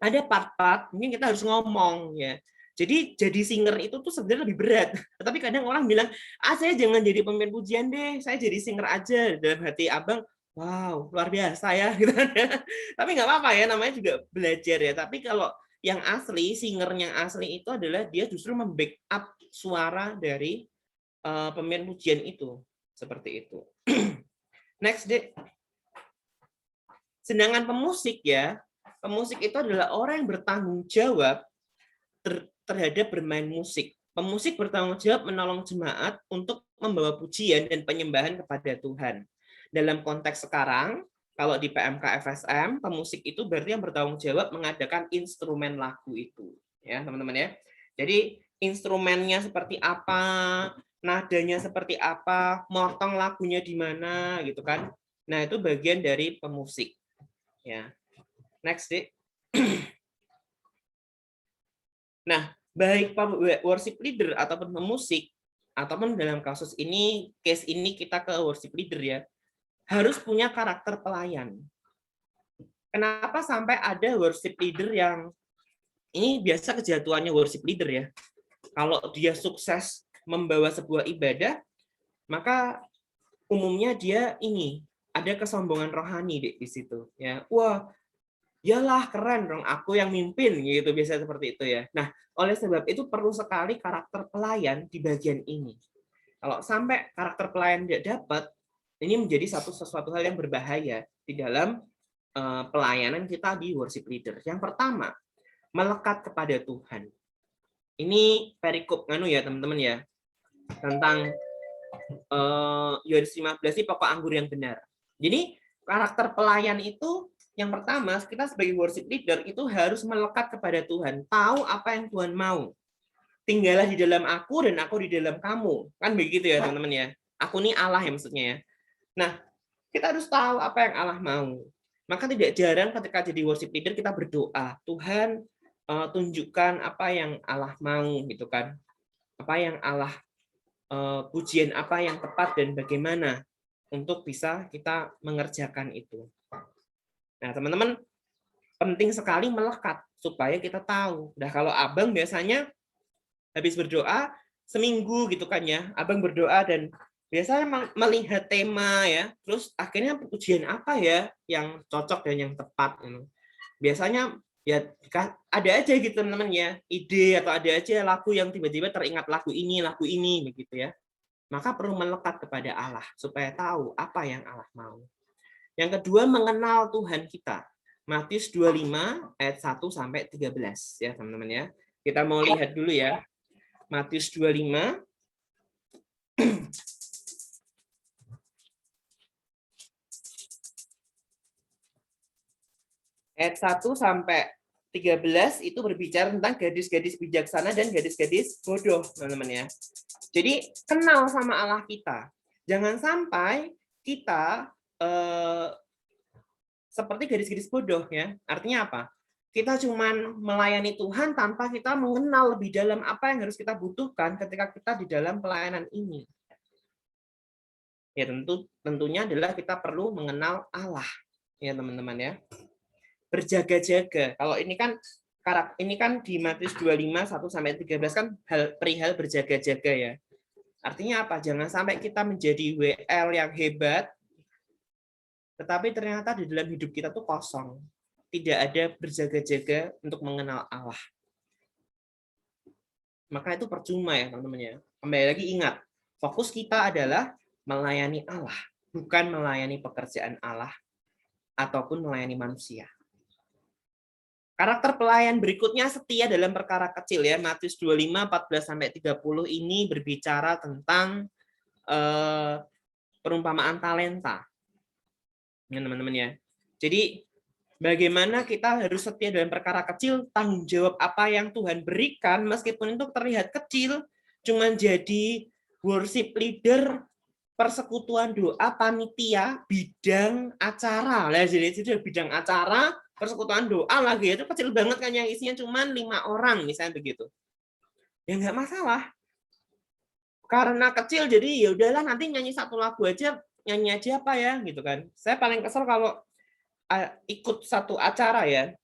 ada part-part mungkin kita harus ngomong ya. Jadi singer itu tuh sebenarnya lebih berat. Tapi kadang orang bilang, saya jangan jadi pemimpin pujian deh, saya jadi singer aja. Dalam hati Abang, wow, luar biasa ya. Tapi nggak apa-apa ya, namanya juga belajar ya. Tapi kalau yang asli, singernya asli itu adalah dia justru membackup suara dari pemimpin pujian itu. Seperti itu. Next, Dek. Sedangkan pemusik ya, pemusik itu adalah orang yang bertanggung jawab terhadap bermain musik. Pemusik bertanggung jawab menolong jemaat untuk membawa pujian dan penyembahan kepada Tuhan. Dalam konteks sekarang, kalau di PMK FSM, pemusik itu berarti yang bertanggung jawab mengadakan instrumen lagu itu. Ya, teman-teman ya. Jadi instrumennya seperti apa, nadanya seperti apa, motong lagunya di mana gitu kan. Nah, itu bagian dari pemusik. Ya. Next, Dik. Nah, baik worship leader ataupun pemusik, ataupun dalam kasus ini, case ini kita ke worship leader ya, harus punya karakter pelayan. Kenapa sampai ada worship leader yang, ini biasa kejatuhannya worship leader ya, kalau dia sukses membawa sebuah ibadah, maka umumnya dia ini, ada kesombongan rohani di situ. Ya, wah, yalah keren dong aku yang mimpin gitu, biasa seperti itu ya. Nah, oleh sebab itu perlu sekali karakter pelayan di bagian ini. Kalau sampai karakter pelayan tidak dapat, ini menjadi sesuatu hal yang berbahaya di dalam pelayanan kita di worship leader. Yang pertama, melekat kepada Tuhan. Ini perikop nganu ya teman-teman ya, tentang Yohanes 15 ini pokok anggur yang benar. Jadi karakter pelayan itu yang pertama, kita sebagai worship leader itu harus melekat kepada Tuhan, tahu apa yang Tuhan mau. Tinggallah di dalam aku dan aku di dalam kamu. Kan begitu ya teman-teman ya. Aku ini Allah ya maksudnya ya. Nah, kita harus tahu apa yang Allah mau. Maka tidak jarang ketika jadi worship leader kita berdoa, Tuhan tunjukkan apa yang Allah mau gitu kan. Apa yang Allah pujian apa yang tepat dan bagaimana untuk bisa kita mengerjakan itu. Nah, teman-teman, penting sekali melekat supaya kita tahu. Nah, kalau Abang biasanya habis berdoa seminggu gitu kan ya, Abang berdoa dan biasanya melihat tema ya, terus akhirnya ujian apa ya yang cocok dan yang tepat. Biasanya ya ada aja gitu teman-teman ya, ide atau ada aja lagu yang tiba-tiba teringat lagu ini begitu ya. Maka perlu melekat kepada Allah supaya tahu apa yang Allah mau. Yang kedua, mengenal Tuhan kita. Matius 25 ayat 1 sampai 13 ya teman-teman ya. Kita mau lihat dulu ya. Matius 25 ayat 1 sampai 13 itu berbicara tentang gadis-gadis bijaksana dan gadis-gadis bodoh, teman-teman ya. Jadi kenal sama Allah kita. Jangan sampai kita seperti gadis-gadis bodoh ya. Artinya apa? Kita cuman melayani Tuhan tanpa kita mengenal lebih dalam apa yang harus kita butuhkan ketika kita di dalam pelayanan ini. Ya tentunya adalah kita perlu mengenal Allah ya teman-teman ya. Berjaga-jaga. Kalau ini kan di Matius 25 1 sampai 13 kan perihal berjaga-jaga ya. Artinya apa? Jangan sampai kita menjadi WL yang hebat tetapi ternyata di dalam hidup kita tuh kosong. Tidak ada berjaga-jaga untuk mengenal Allah. Maka itu percuma ya teman-teman ya. Kembali lagi ingat, fokus kita adalah melayani Allah, bukan melayani pekerjaan Allah ataupun melayani manusia. Karakter pelayan berikutnya setia dalam perkara kecil ya. Matius 25 14 sampai 30 ini berbicara tentang perumpamaan talenta. Ya, teman-teman ya. Jadi bagaimana kita harus setia dalam perkara kecil, tanggung jawab apa yang Tuhan berikan meskipun itu terlihat kecil, cuman jadi worship leader, persekutuan doa, panitia, bidang acara. Lah jadi bidang acara, persekutuan doa lagi itu kecil banget kan yang isinya cuma 5 orang misalnya begitu. Ya nggak masalah. Karena kecil jadi ya udahlah nanti nyanyi satu lagu aja, nyanyi aja apa ya gitu kan. Saya paling kesel kalau ikut satu acara ya.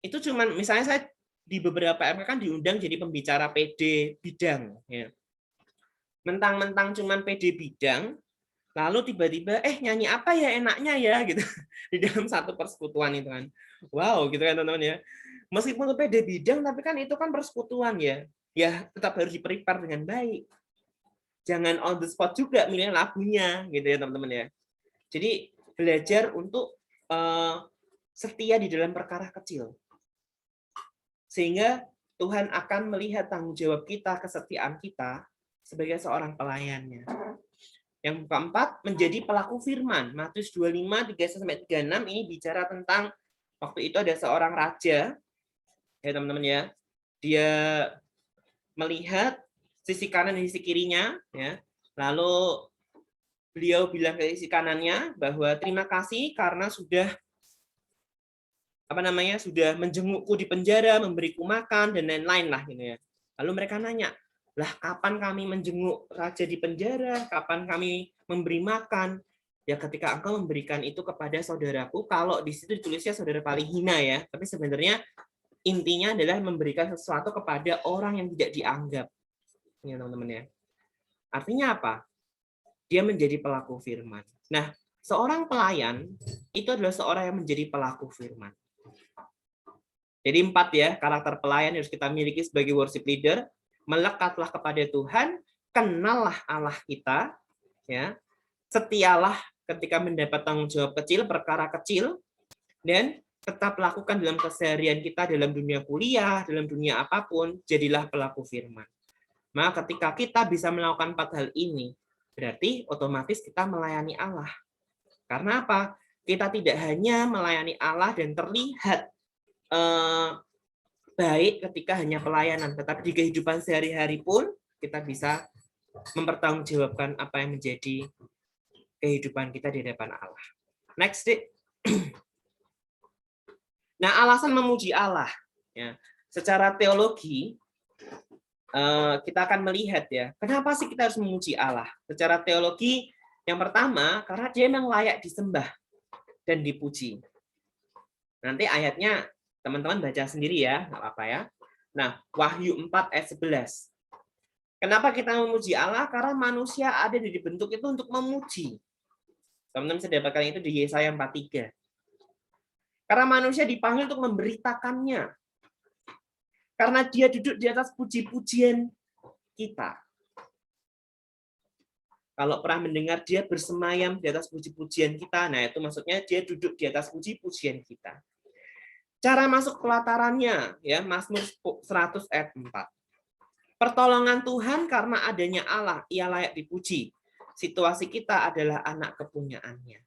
Itu cuma misalnya saya di beberapa MK kan diundang jadi pembicara PD bidang ya. Mentang-mentang cuma PD bidang, lalu tiba-tiba nyanyi apa ya enaknya ya gitu di dalam satu persekutuan itu kan. Wow, gitu kan teman-teman ya. Meskipun itu PD bidang tapi kan itu kan persekutuan ya. Ya tetap harus di-prepare dengan baik. Jangan on the spot juga milih lagunya gitu ya teman-teman ya. Jadi belajar untuk setia di dalam perkara kecil. Sehingga Tuhan akan melihat tanggung jawab kita, kesetiaan kita sebagai seorang pelayannya. Yang keempat, menjadi pelaku firman. Matius 25, 31-36 ini bicara tentang waktu itu ada seorang raja, ya teman-teman ya, dia melihat sisi kanan dan sisi kirinya, ya. Lalu beliau bilang ke sisi kanannya bahwa terima kasih karena sudah sudah menjengukku di penjara, memberiku makan dan lain-lain lah gitu ya. Lalu mereka nanya, lah kapan kami menjenguk raja di penjara, kapan kami memberi makan? Ya ketika engkau memberikan itu kepada saudaraku, kalau di situ ditulisnya saudara paling hina ya, tapi sebenarnya intinya adalah memberikan sesuatu kepada orang yang tidak dianggap. Ya teman-teman ya. Artinya apa? Dia menjadi pelaku firman. Nah, seorang pelayan itu adalah seorang yang menjadi pelaku firman. Jadi 4 ya, karakter pelayan yang harus kita miliki sebagai worship leader. Melekatlah kepada Tuhan, kenallah Allah kita, ya, setialah ketika mendapat tanggung jawab kecil, perkara kecil, dan tetap lakukan dalam keseharian kita, dalam dunia kuliah, dalam dunia apapun, jadilah pelaku firman. Maka ketika kita bisa melakukan 4 hal ini, berarti otomatis kita melayani Allah. Karena apa? Kita tidak hanya melayani Allah dan terlihat baik ketika hanya pelayanan, tetapi di kehidupan sehari-hari pun kita bisa mempertanggungjawabkan apa yang menjadi kehidupan kita di hadapan Allah. Next, nah alasan memuji Allah, ya, secara teologi kita akan melihat ya, kenapa sih kita harus memuji Allah? Secara teologi yang pertama karena Dia memang layak disembah dan dipuji. Nanti ayatnya teman-teman baca sendiri ya, nggak apa-apa ya. Nah, Wahyu 4 ayat 11. Kenapa kita memuji Allah? Karena manusia ada dibentuk itu untuk memuji. Teman-teman bisa dapatkan itu di Yesaya 43. Karena manusia dipanggil untuk memberitakannya. Karena dia duduk di atas puji-pujian kita. Kalau pernah mendengar dia bersemayam di atas puji-pujian kita, nah itu maksudnya dia duduk di atas puji-pujian kita. Cara masuk pelatarannya, ya Mazmur 100 ayat 4. Pertolongan Tuhan karena adanya Allah, ia layak dipuji. Situasi kita adalah anak kepunyaannya.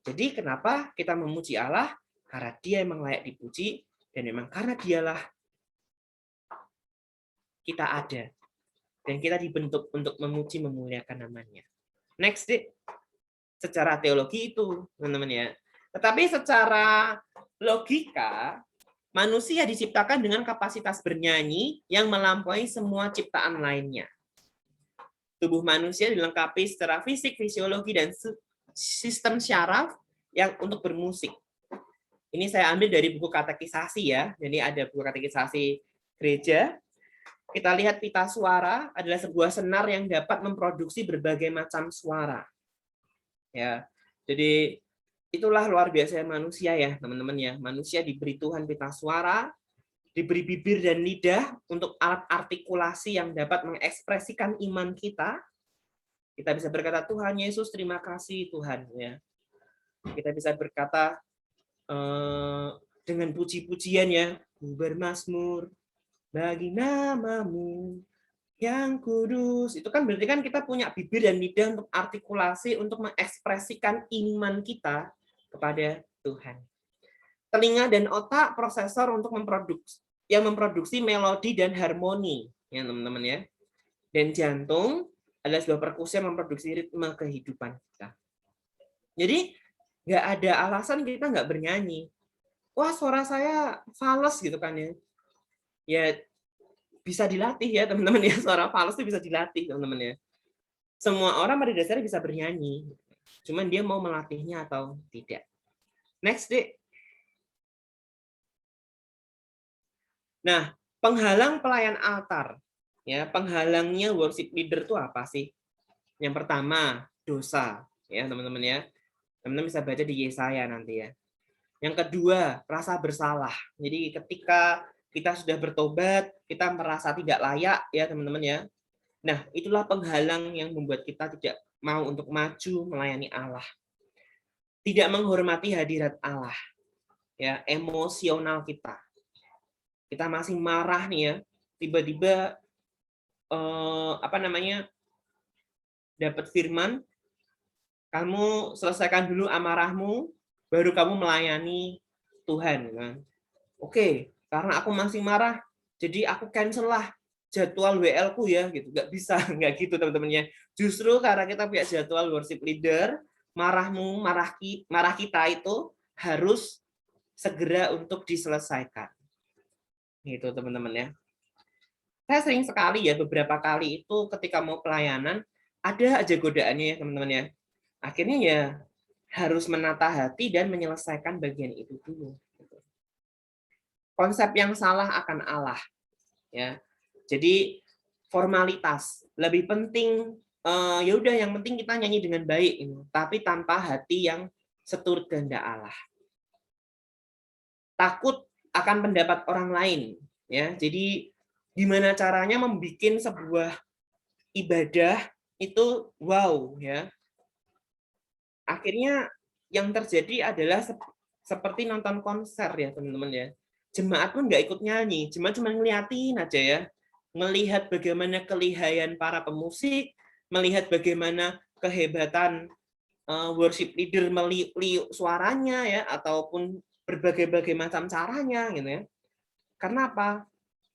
Jadi kenapa kita memuji Allah? Karena dia memang layak dipuji, dan memang karena dialah kita ada. Dan kita dibentuk untuk memuji, memuliakan namanya. Next, secara teologi itu, teman-teman ya. Tetapi secara logika, manusia diciptakan dengan kapasitas bernyanyi yang melampaui semua ciptaan lainnya. Tubuh manusia dilengkapi secara fisik, fisiologi, dan sistem syaraf yang untuk bermusik. Ini saya ambil dari buku katekisasi ya. Jadi ada buku katekisasi gereja. Kita lihat pita suara adalah sebuah senar yang dapat memproduksi berbagai macam suara. Ya, jadi itulah luar biasa manusia ya, teman-teman ya. Manusia diberi Tuhan pita suara, diberi bibir dan lidah untuk alat artikulasi yang dapat mengekspresikan iman kita. Kita bisa berkata, Tuhan Yesus, terima kasih Tuhan. Ya. Kita bisa berkata dengan puji-pujian ya, bermazmur bagi namamu yang kudus. Itu kan berarti kan kita punya bibir dan lidah untuk artikulasi, untuk mengekspresikan iman kita kepada Tuhan. Telinga dan otak prosesor untuk memproduksi melodi dan harmoni, ya teman-teman ya. Dan jantung adalah sebuah perkusi yang memproduksi ritme kehidupan kita. Jadi nggak ada alasan kita nggak bernyanyi. Wah, suara saya fals gitu kan ya. Ya bisa dilatih ya teman-teman ya, suara fals itu bisa dilatih teman-teman ya. Semua orang pada dasarnya bisa bernyanyi, cuman dia mau melatihnya atau tidak. Next, Dek. Nah, penghalang pelayan altar. Ya, penghalangnya worship leader itu apa sih? Yang pertama, dosa, ya teman-teman ya. Teman-teman bisa baca di Yesaya nanti ya. Yang kedua, rasa bersalah. Jadi ketika kita sudah bertobat, kita merasa tidak layak ya teman-teman ya. Nah, itulah penghalang yang membuat kita tidak mau untuk maju melayani Allah. Tidak menghormati hadirat Allah. Ya, emosional kita. Kita masih marah nih ya, tiba-tiba dapat firman, kamu selesaikan dulu amarahmu, baru kamu melayani Tuhan. Kan? Oke, karena aku masih marah, jadi aku cancel lah jadwal WL-ku ya, gitu. Nggak bisa, nggak gitu teman-temannya. Justru karena kita punya jadwal worship leader, marah kita itu harus segera untuk diselesaikan. Gitu teman-teman ya. Saya sering sekali ya, beberapa kali itu ketika mau pelayanan, ada aja godaannya ya teman-teman ya. Akhirnya ya harus menata hati dan menyelesaikan bagian itu dulu. Konsep yang salah akan Allah. Ya. Jadi formalitas lebih penting. Ya udah, yang penting kita nyanyi dengan baik, tapi tanpa hati yang seturut kehendak Allah. Takut akan pendapat orang lain. Ya, jadi gimana caranya membuat sebuah ibadah itu wow ya. Akhirnya yang terjadi adalah seperti nonton konser ya teman-teman ya. Jemaat pun nggak ikut nyanyi, cuma ngeliatin aja ya. Melihat bagaimana kelihayan para pemusik, melihat bagaimana kehebatan worship leader meliuk suaranya ya, ataupun berbagai macam caranya gitu ya. Karena apa?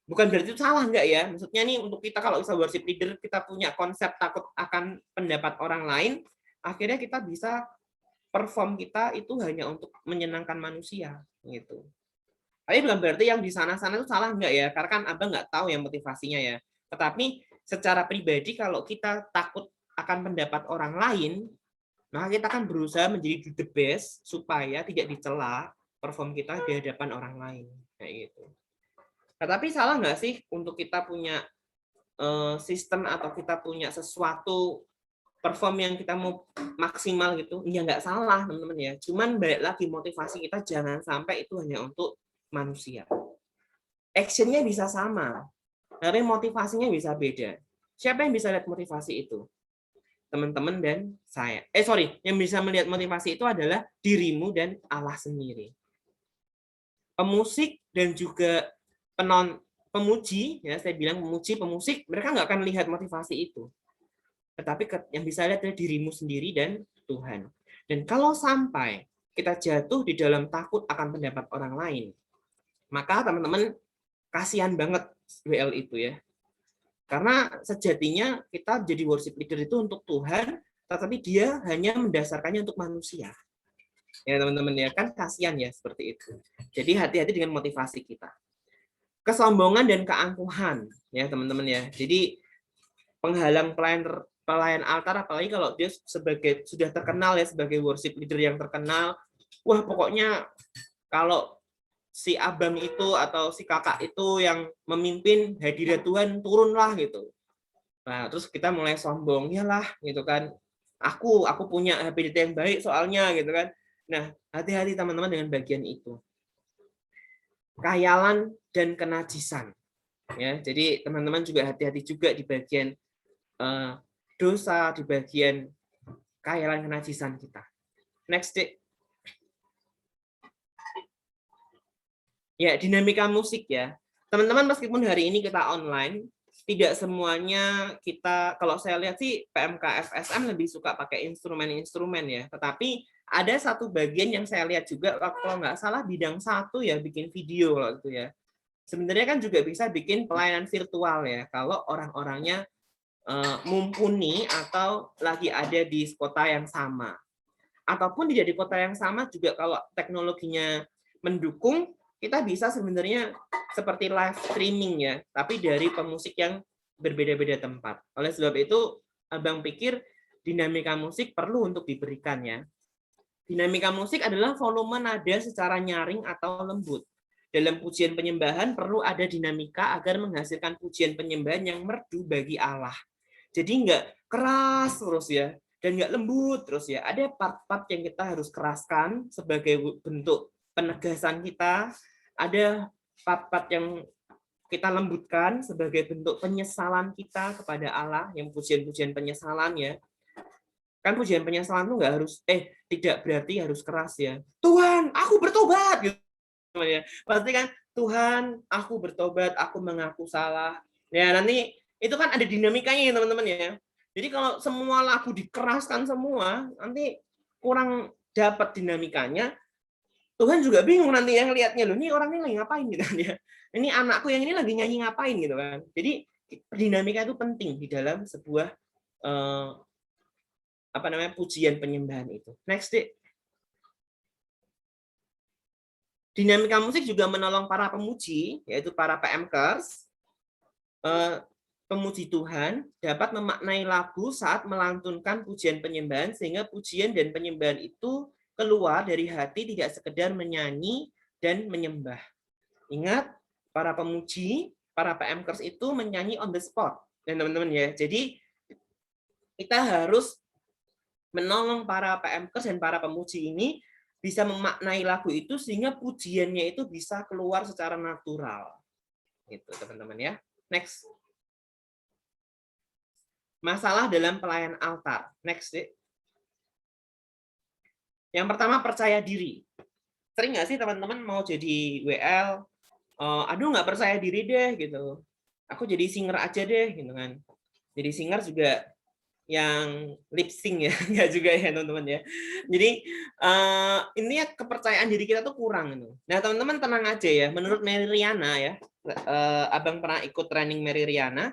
Bukan berarti itu salah enggak ya. Maksudnya nih untuk kita kalau bisa worship leader, kita punya konsep takut akan pendapat orang lain, akhirnya kita bisa perform kita itu hanya untuk menyenangkan manusia gitu. Tapi bukan berarti yang di sana-sana itu salah enggak ya, karena kan Abang nggak tahu yang motivasinya ya. Tetapi secara pribadi kalau kita takut akan pendapat orang lain, maka kita akan berusaha menjadi the best supaya tidak dicela perform kita di hadapan orang lain kayak gitu. Nah, tapi salah nggak sih untuk kita punya sistem atau kita punya sesuatu perform yang kita mau maksimal gitu, ya nggak salah teman-teman ya. Cuman balik lagi motivasi kita jangan sampai itu hanya untuk manusia. Action-nya bisa sama, tapi motivasinya bisa beda. Siapa yang bisa lihat motivasi itu? Teman-teman dan saya. Yang bisa melihat motivasi itu adalah dirimu dan Allah sendiri. Pemusik dan juga pemuji, ya saya bilang pemuji, pemusik, mereka nggak akan lihat motivasi itu. Tetapi yang bisa lihat adalah dirimu sendiri dan Tuhan. Dan kalau sampai kita jatuh di dalam takut akan pendapat orang lain, maka teman-teman kasihan banget WL itu ya. Karena sejatinya kita jadi worship leader itu untuk Tuhan, tetapi dia hanya mendasarkannya untuk manusia. Ya teman-teman ya, kan kasihan ya seperti itu. Jadi hati-hati dengan motivasi kita. Kesombongan dan keangkuhan ya teman-teman ya. Jadi penghalang pelayan altar, apalagi kalau dia sudah terkenal ya sebagai worship leader yang terkenal, wah pokoknya kalau si abang itu atau si kakak itu yang memimpin, hadirat Tuhan turunlah gitu. Nah terus kita mulai sombong, yalah gitu kan, aku punya HPDT yang baik soalnya gitu kan. Nah hati-hati teman-teman dengan bagian itu. Khayalan dan kenajisan ya. Jadi teman-teman juga hati-hati juga di bagian dosa, di bagian khayalan kenajisan kita. Next, Dik. Ya, dinamika musik ya. Teman-teman meskipun hari ini kita online, tidak semuanya kita, kalau saya lihat sih PMK FSM lebih suka pakai instrumen-instrumen ya. Tetapi ada satu bagian yang saya lihat juga, kalau nggak salah bidang 1 ya, bikin video gitu ya. Sebenarnya kan juga bisa bikin pelayanan virtual ya, kalau orang-orangnya mumpuni atau lagi ada di kota yang sama. Ataupun tidak di kota yang sama juga kalau teknologinya mendukung, kita bisa sebenarnya seperti live streaming ya, tapi dari pemusik yang berbeda-beda tempat. Oleh sebab itu, Abang pikir dinamika musik perlu untuk diberikan ya. Dinamika musik adalah volume nada secara nyaring atau lembut. Dalam pujian penyembahan perlu ada dinamika agar menghasilkan pujian penyembahan yang merdu bagi Allah. Jadi nggak keras terus ya, dan nggak lembut terus ya. Ada part-part yang kita harus keraskan sebagai bentuk penegasan kita. Ada part-part yang kita lembutkan sebagai bentuk penyesalan kita kepada Allah, yang pujian-pujian penyesalan ya. Kan pujian penyesalan itu nggak harus, tidak berarti harus keras ya. Tuhan, aku bertobat gitu ya. Pasti kan, Tuhan, aku bertobat, aku mengaku salah. Ya nanti itu kan ada dinamikanya ya teman-teman ya. Jadi kalau semua lagu dikeraskan semua, nanti kurang dapat dinamikanya. Tuhan juga bingung nanti yang lihatnya, loh ini orang ini lagi ngapain gitu kan ya. Ini anakku yang ini lagi nyanyi ngapain gitu kan. Jadi dinamika itu penting di dalam sebuah pujian penyembahan itu. Next, Dik. Dinamika musik juga menolong para pemuji, yaitu para PMKers, pemuji Tuhan dapat memaknai lagu saat melantunkan pujian penyembahan sehingga pujian dan penyembahan itu keluar dari hati, tidak sekedar menyanyi dan menyembah. Ingat, para pemuji, para PMKers itu menyanyi on the spot. Dan teman-teman ya, jadi kita harus menolong para PMKers dan para pemuji ini bisa memaknai lagu itu sehingga pujiannya itu bisa keluar secara natural. Gitu, teman-teman ya. Next. Masalah dalam pelayan altar. Next, Dik. Yang pertama, percaya diri. Sering nggak sih teman-teman mau jadi WL, aduh nggak percaya diri deh gitu. Aku jadi singer aja deh gitu kan. Jadi singer juga yang lip sync ya, nggak juga ya teman-teman ya. Jadi ini kepercayaan diri kita tuh kurang gitu. Nah teman-teman tenang aja ya. Menurut Mary Riana ya, Abang pernah ikut training Mary Riana.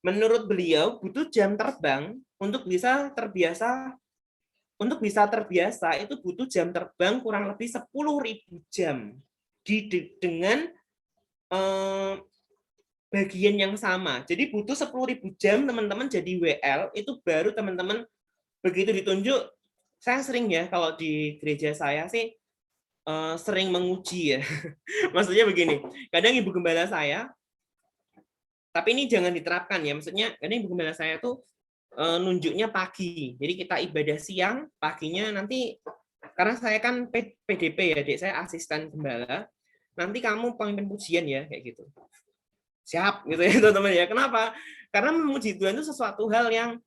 Menurut beliau butuh jam terbang untuk bisa terbiasa. Untuk bisa terbiasa itu butuh jam terbang kurang lebih 10.000 jam dengan bagian yang sama. Jadi butuh 10.000 jam teman-teman jadi WL, itu baru teman-teman begitu ditunjuk. Saya sering ya kalau di gereja saya sih sering menguji ya. Maksudnya begini, kadang ibu gembala saya Tapi ini jangan diterapkan ya, maksudnya ini ibu gembala saya tuh nunjuknya pagi, jadi kita ibadah siang, paginya nanti karena saya kan PDP ya, Dek, saya asisten gembala, nanti kamu pemimpin pujian ya, kayak gitu. Siap gitu ya teman-teman ya. Kenapa? Karena memuji Tuhan itu sesuatu hal yang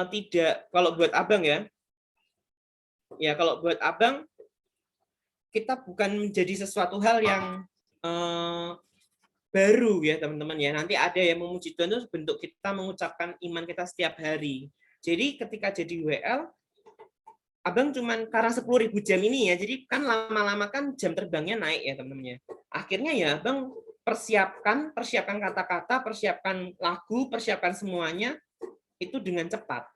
tidak, kalau buat abang ya, kalau buat abang kita bukan menjadi sesuatu hal yang baru ya teman-teman ya. Nanti ada yang memuji Tuhan itu bentuk kita mengucapkan iman kita setiap hari. Jadi ketika jadi WL, abang cuman karena 10.000 jam ini ya, jadi kan lama-lama kan jam terbangnya naik ya teman-teman ya. Akhirnya ya abang persiapkan kata-kata, persiapkan lagu, persiapkan semuanya itu dengan cepat.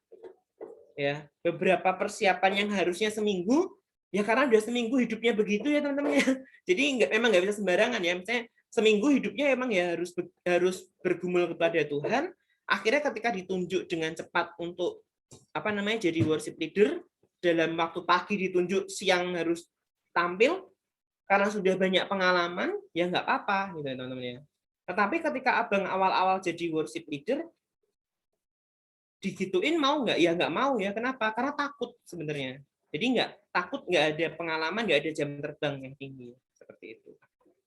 Ya, beberapa persiapan yang harusnya seminggu, ya karena udah seminggu hidupnya begitu ya teman-teman ya. Jadi memang nggak bisa sembarangan ya. Misalnya seminggu hidupnya emang ya harus bergumul kepada Tuhan. Akhirnya ketika ditunjuk dengan cepat untuk jadi worship leader, dalam waktu pagi ditunjuk, siang harus tampil, karena sudah banyak pengalaman, ya nggak apa-apa gitu teman-teman ya. Tetapi ketika abang awal-awal jadi worship leader, digituin mau nggak? Ya nggak mau ya. Kenapa? Karena takut sebenarnya. Jadi nggak ada pengalaman, nggak ada jam terbang yang tinggi seperti itu.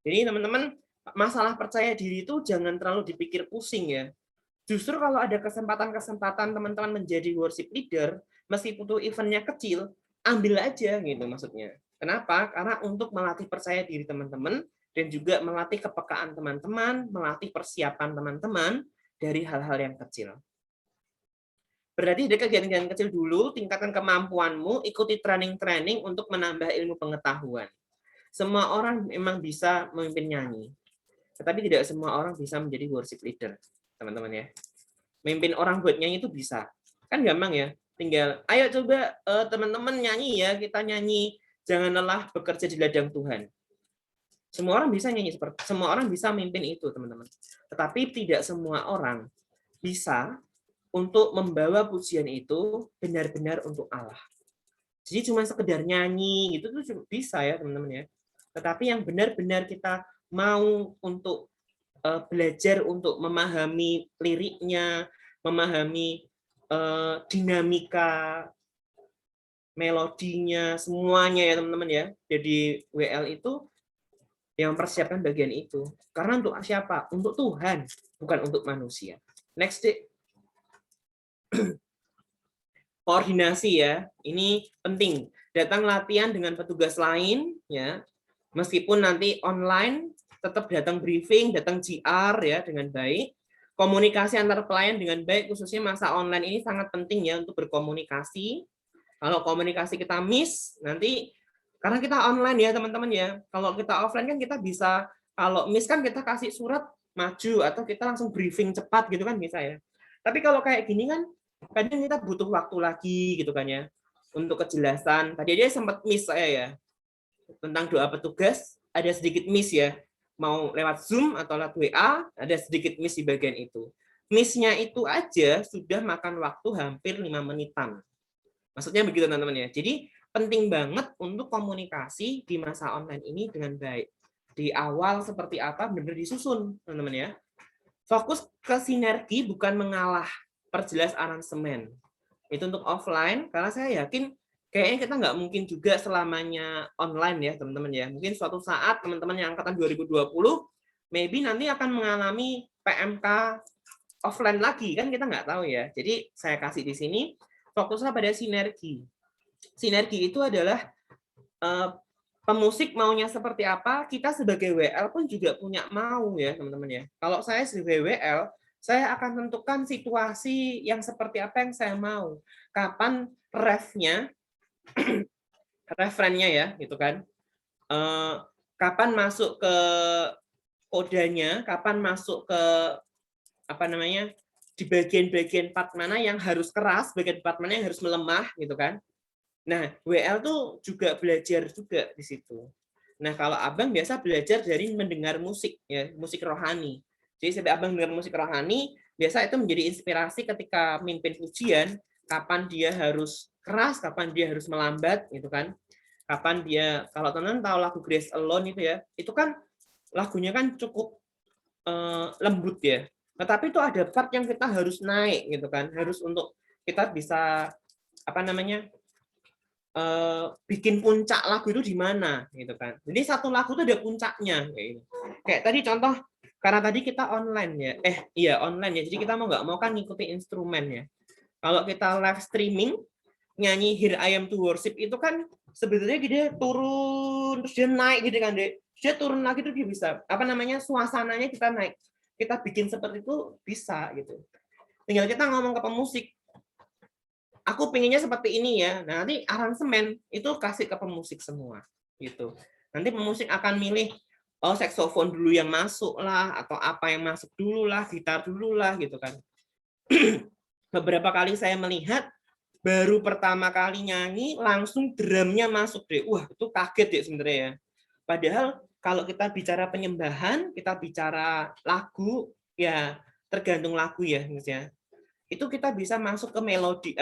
Jadi teman-teman, masalah percaya diri itu jangan terlalu dipikir pusing ya. Justru kalau ada kesempatan teman-teman menjadi worship leader, meskipun itu eventnya kecil, ambil aja gitu maksudnya. Kenapa? Karena untuk melatih percaya diri teman-teman dan juga melatih kepekaan teman-teman, melatih persiapan teman-teman dari hal-hal yang kecil. Berarti dari kegiatan-kegiatan kecil dulu, tingkatkan kemampuanmu, ikuti training-training untuk menambah ilmu pengetahuan. Semua orang memang bisa memimpin nyanyi, tetapi tidak semua orang bisa menjadi worship leader, teman-teman ya. Memimpin orang buat nyanyi itu bisa, kan gampang ya. Tinggal, ayo coba teman-teman nyanyi ya, kita nyanyi, jangan lelah bekerja di ladang Tuhan. Semua orang bisa nyanyi semua orang bisa memimpin itu, teman-teman. Tetapi tidak semua orang bisa untuk membawa pujian itu benar-benar untuk Allah. Jadi cuma sekedar nyanyi itu tuh bisa ya teman-teman ya. Tetapi yang benar-benar kita mau untuk belajar untuk memahami liriknya, memahami dinamika melodinya, semuanya ya teman-teman ya. Jadi WL itu yang mempersiapkan bagian itu. Karena untuk siapa? Untuk Tuhan, bukan untuk manusia. Next, Dik. Koordinasi ya, ini penting. Datang latihan dengan petugas lain ya, meskipun nanti online, tetap datang briefing, datang GR ya dengan baik. Komunikasi antar pelayan dengan baik, khususnya masa online ini sangat penting ya untuk berkomunikasi. Kalau komunikasi kita miss, nanti karena kita online ya teman-teman ya. Kalau kita offline kan kita bisa, kalau miss kan kita kasih surat maju atau kita langsung briefing cepat gitu kan bisa ya. Tapi kalau kayak gini kan kadang kita butuh waktu lagi gitu kan ya untuk kejelasan. Tadi aja sempat miss saya ya tentang doa petugas, ada sedikit miss ya, mau lewat Zoom atau lewat WA, ada sedikit miss di bagian itu. Miss-nya itu aja sudah makan waktu hampir 5 menitan. Maksudnya begitu teman-teman ya. Jadi penting banget untuk komunikasi di masa online ini dengan baik. Di awal seperti apa benar-benar disusun teman-teman ya. Fokus ke sinergi bukan mengalah. Perjelas aransemen. Itu untuk offline, karena saya yakin kayaknya kita nggak mungkin juga selamanya online ya teman-teman ya. Mungkin suatu saat teman-teman yang angkatan 2020, maybe nanti akan mengalami PMK offline lagi, kan kita nggak tahu ya. Jadi saya kasih di sini, fokuslah pada sinergi. Sinergi itu adalah pemusik maunya seperti apa, kita sebagai WL pun juga punya mau ya teman-teman ya. Kalau saya sebagai WL, saya akan tentukan situasi yang seperti apa yang saya mau. Kapan refnya, referennya ya, gitu kan. Kapan masuk ke kodanya, kapan masuk ke di bagian-bagian part mana yang harus keras, bagian part mana yang harus melemah, gitu kan. Nah, WL tuh juga belajar juga di situ. Nah, kalau abang biasa belajar dari mendengar musik, ya, musik rohani. Jadi sampai abang dengar musik rohani, biasa itu menjadi inspirasi ketika mimpin pujian, kapan dia harus keras, kapan dia harus melambat, gitu kan. Kapan dia, kalau teman-teman tahu lagu Grace Alone itu ya, itu kan lagunya kan cukup lembut ya. Tetapi itu ada part yang kita harus naik gitu kan, harus untuk kita bisa bikin puncak lagu itu di mana gitu kan. Jadi satu lagu itu ada puncaknya kayak gitu. Kayak tadi contoh, karena tadi kita online ya, online ya. Jadi kita mau nggak mau kan ngikuti instrumen ya. Kalau kita live streaming nyanyi Here I Am to Worship itu kan sebenarnya dia turun terus dia naik gitu kan, dia turun lagi tuh dia bisa suasananya kita naik, kita bikin seperti itu bisa gitu. Tinggal kita ngomong ke pemusik, aku pengennya seperti ini ya. Nah, nanti aransemen itu kasih ke pemusik semua gitu. Nanti pemusik akan milih saksofon dulu yang masuk lah, atau apa yang masuk dulu lah, gitar dulu lah gitu kan. Beberapa kali saya melihat baru pertama kali nyanyi langsung drumnya masuk deh. Wah, itu kaget ya sebenarnya ya. Padahal kalau kita bicara penyembahan, kita bicara lagu, ya tergantung lagu ya, misalnya. Itu kita bisa masuk ke melodi,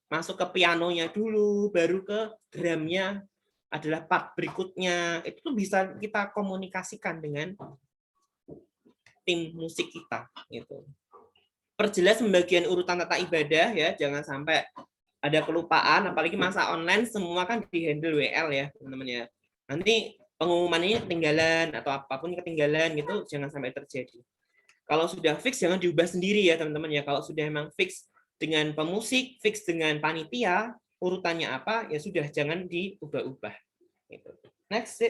masuk ke pianonya dulu, baru ke drumnya adalah part berikutnya. Itu tuh bisa kita komunikasikan dengan tim musik kita gitu. Perjelas pembagian urutan tata ibadah ya, jangan sampai ada kelupaan, apalagi masa online semua kan di-handle WL ya, teman-teman ya. Nanti pengumumannya ketinggalan atau apapun ketinggalan gitu, jangan sampai terjadi. Kalau sudah fix jangan diubah sendiri ya, teman-teman ya. Kalau sudah memang fix dengan pemusik, fix dengan panitia, urutannya apa, ya sudah jangan diubah-ubah. Gitu. Next.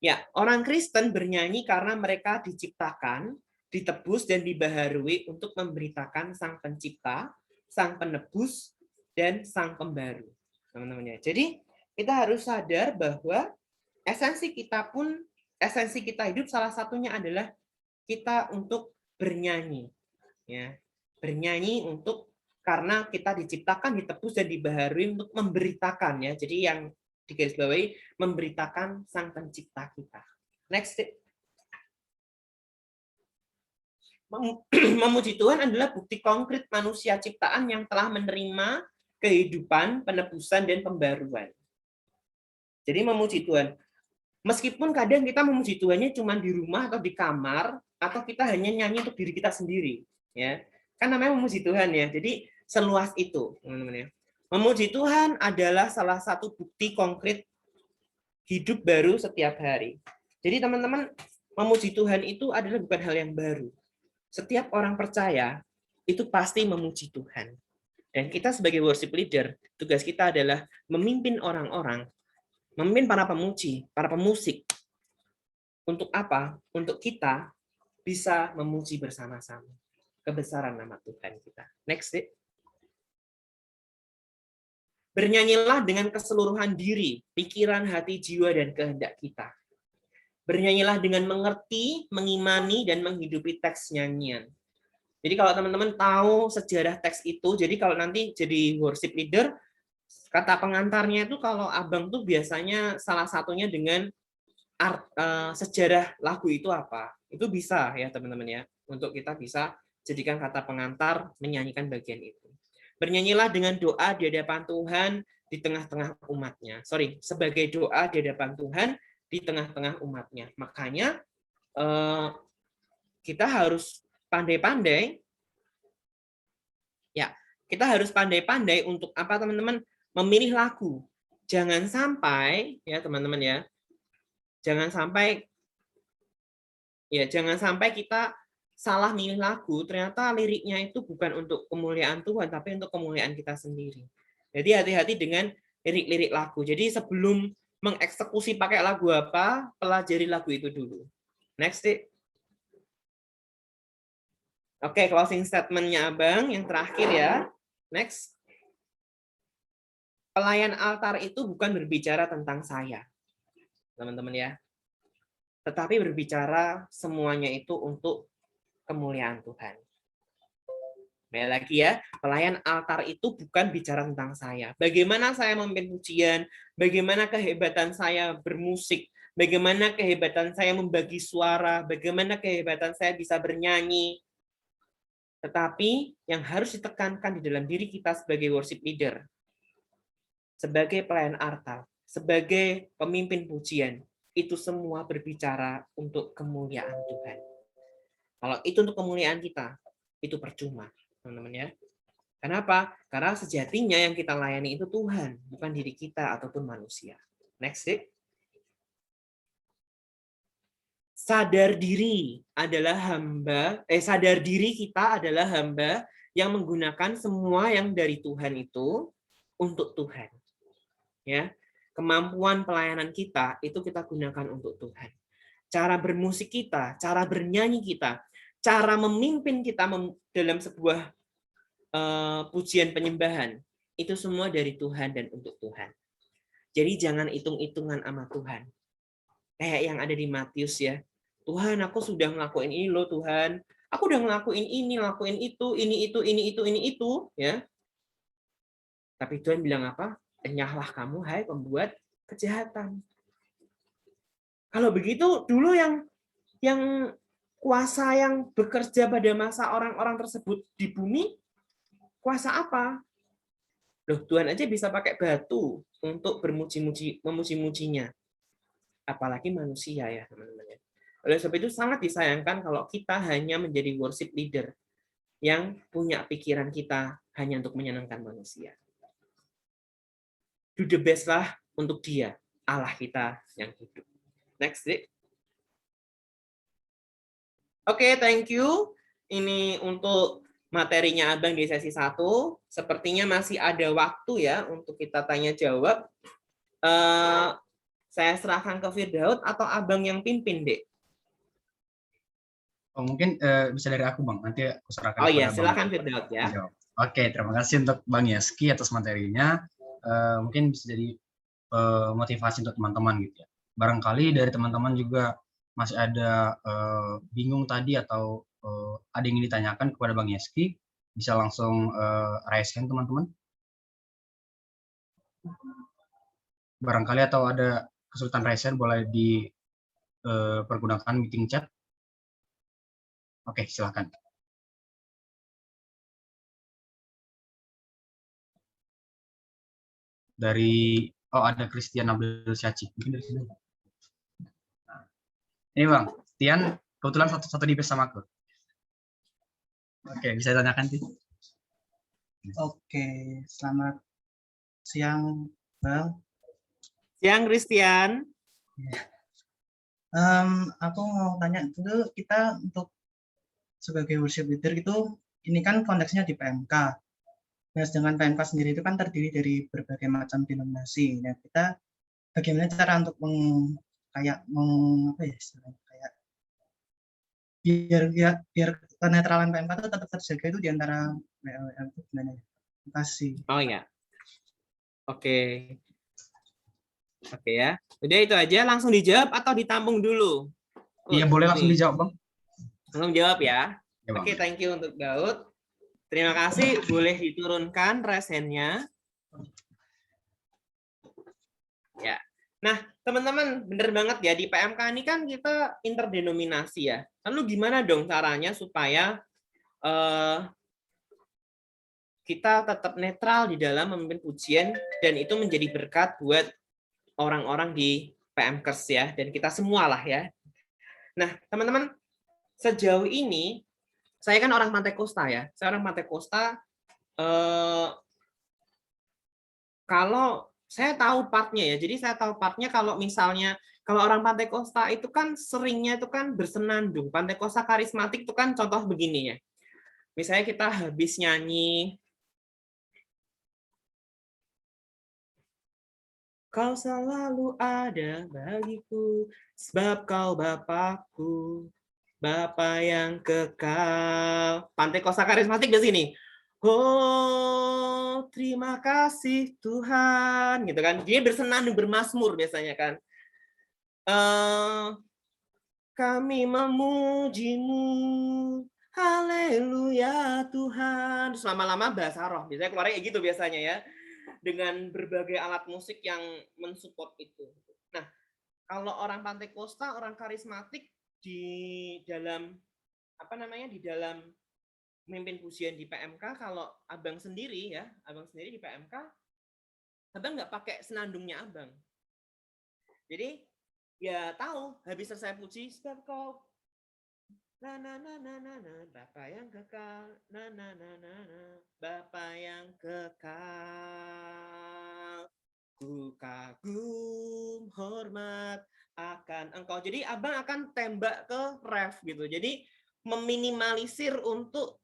Ya, orang Kristen bernyanyi karena mereka diciptakan, ditebus dan dibaharui untuk memberitakan Sang Pencipta, Sang Penebus, dan Sang Pembaru. Teman-teman ya. Jadi kita harus sadar bahwa esensi kita hidup salah satunya adalah kita untuk bernyanyi. Ya, bernyanyi karena kita diciptakan, ditebus dan dibaharui untuk memberitakan ya. Jadi yang digarisbawahi memberitakan Sang Pencipta kita. Next. Memuji Tuhan adalah bukti konkret manusia ciptaan yang telah menerima kehidupan, penebusan, dan pembaruan. Jadi memuji Tuhan. Meskipun kadang kita memuji Tuhannya cuma di rumah atau di kamar, atau kita hanya nyanyi untuk diri kita sendiri. Ya, kan namanya memuji Tuhan ya. Jadi seluas itu, teman-teman ya. Memuji Tuhan adalah salah satu bukti konkret hidup baru setiap hari. Jadi teman-teman, memuji Tuhan itu adalah bukan hal yang baru. Setiap orang percaya itu pasti memuji Tuhan. Dan kita sebagai worship leader, tugas kita adalah memimpin orang-orang, memimpin para pemuji, para pemusik. Untuk apa? Untuk kita bisa memuji bersama-sama kebesaran nama Tuhan kita. Next. Bernyanyilah dengan keseluruhan diri, pikiran, hati, jiwa, dan kehendak kita. Bernyanyilah dengan mengerti, mengimani, dan menghidupi teks nyanyian. Jadi kalau teman-teman tahu sejarah teks itu, jadi kalau nanti jadi worship leader, kata pengantarnya itu kalau abang tuh biasanya salah satunya dengan sejarah lagu itu apa. Itu bisa ya teman-teman ya, untuk kita bisa jadikan kata pengantar menyanyikan bagian itu. Bernyanyilah dengan doa di hadapan Tuhan di tengah-tengah umatnya. Sebagai doa di hadapan Tuhan di tengah-tengah umatnya. Makanya kita harus pandai-pandai. Ya, kita harus pandai-pandai untuk apa teman-teman? Memilih lagu. Jangan sampai ya teman-teman ya. Jangan sampai kita salah milih lagu, ternyata liriknya itu bukan untuk kemuliaan Tuhan, tapi untuk kemuliaan kita sendiri. Jadi hati-hati dengan lirik-lirik lagu. Jadi sebelum mengeksekusi pakai lagu apa, pelajari lagu itu dulu. Next. Oke, closing statement-nya Abang, yang terakhir ya. Next. Pelayan altar itu bukan berbicara tentang saya, teman-teman ya. Tetapi berbicara semuanya itu untuk kemuliaan Tuhan. Kembali lagi ya, pelayan altar itu bukan bicara tentang saya. Bagaimana saya memimpin pujian, bagaimana kehebatan saya bermusik, bagaimana kehebatan saya membagi suara, bagaimana kehebatan saya bisa bernyanyi. Tetapi yang harus ditekankan di dalam diri kita sebagai worship leader, sebagai pelayan altar, sebagai pemimpin pujian, itu semua berbicara untuk kemuliaan Tuhan. Kalau itu untuk kemuliaan kita, itu percuma, teman-teman ya. Kenapa? Karena sejatinya yang kita layani itu Tuhan, bukan diri kita ataupun manusia. Next, Dik. Sadar diri kita adalah hamba yang menggunakan semua yang dari Tuhan itu untuk Tuhan. Ya. Kemampuan pelayanan kita itu kita gunakan untuk Tuhan. Cara bermusik kita, cara bernyanyi kita, cara memimpin kita dalam sebuah pujian penyembahan, itu semua dari Tuhan dan untuk Tuhan. Jadi jangan hitung-hitungan sama Tuhan. Kayak yang ada di Matius ya. Tuhan, aku sudah ngelakuin ini loh Tuhan. Aku udah ngelakuin ini, ngelakuin itu, ini itu, ya. Tapi Tuhan bilang apa? Enyahlah kamu, hai pembuat kejahatan. Kalau begitu, dulu yang kuasa yang bekerja pada masa orang-orang tersebut di bumi, kuasa apa? Loh, Tuhan aja bisa pakai batu untuk memuji-mujinya. Apalagi manusia ya, teman-teman. Oleh sebab itu sangat disayangkan kalau kita hanya menjadi worship leader yang punya pikiran kita hanya untuk menyenangkan manusia. Do the best lah untuk Dia, Allah kita yang hidup. Next, Dik. Oke, thank you. Ini untuk materinya Abang di sesi 1. Sepertinya masih ada waktu ya untuk kita tanya jawab. Saya serahkan ke Firdaus atau Abang yang pimpin, Dek? Oh, mungkin bisa dari aku, Bang. Nanti aku serahkan Oh iya, kepada silakan Bang. Firdaus ya. Oke, terima kasih untuk Bang Yeski atas materinya. Mungkin bisa jadi motivasi untuk teman-teman gitu ya. Barangkali dari teman-teman juga masih ada bingung tadi atau ada yang ingin ditanyakan kepada Bang Yeski, bisa langsung raise hand teman-teman. Barangkali atau ada kesulitan raise hand boleh dipergunakan meeting chat. Oke, silakan. Ada Christian Abdul Syaci. Mungkin dari sini. Ini Bang, Tian kebetulan satu di sama aku. Oke, bisa tanyakan sih. Oke, selamat siang Bang. Siang Christian. Aku mau tanya dulu, kita untuk sebagai worship leader itu, ini kan konteksnya di PMK. Nah, sedangkan PMK sendiri itu kan terdiri dari berbagai macam denominasi. Nah, kita bagaimana cara untuk biar kenetralan PMK itu tetap terjaga itu di antara WL itu gimana ya? Terima kasih. Oh ya. Oke. Oke ya. Udah itu aja, langsung dijawab atau ditampung dulu? Iya, boleh langsung dijawab, Bang. Langsung jawab ya. Ya, Bang. Oke, thank you untuk Daud. Terima kasih, boleh diturunkan resennya. Ya. Nah, teman-teman, bener banget ya, di PMK ini kan kita interdenominasi ya. Lalu gimana dong caranya supaya kita tetap netral di dalam memimpin pujian dan itu menjadi berkat buat orang-orang di PMKers ya, dan kita semua lah ya. Nah, teman-teman, sejauh ini, saya kan orang Pantai Kosta ya. Saya orang Pantai Kosta, kalau saya tahu partnya ya, jadi saya tahu partnya kalau misalnya, kalau orang Pantai Kosta itu kan seringnya itu kan bersenandung. Pantai Kosta karismatik itu kan contoh begini ya. Misalnya kita habis nyanyi, Kau selalu ada bagiku, sebab kau Bapakku, Bapa yang kekal. Pantai Kosta karismatik di sini. Oh, terima kasih Tuhan, gitu kan? Dia bersenandung, bermazmur biasanya kan. Kami memuji-Mu, haleluya Tuhan. Terus lama-lama bahasa roh, biasanya keluarnya kayak gitu biasanya ya. Dengan berbagai alat musik yang mensupport itu. Nah, kalau orang Pantai Kosta, orang karismatik di dalam di dalam memimpin pujian di PMK, kalau Abang sendiri ya, Abang sendiri di PMK, Abang nggak pakai senandungnya Abang. Jadi Ya tahu, habis selesai puji sebab kau Bapa yang kekal, Bapa yang kekal, ku kagum hormat akan engkau. Jadi abang akan tembak ke ref gitu. Jadi meminimalisir untuk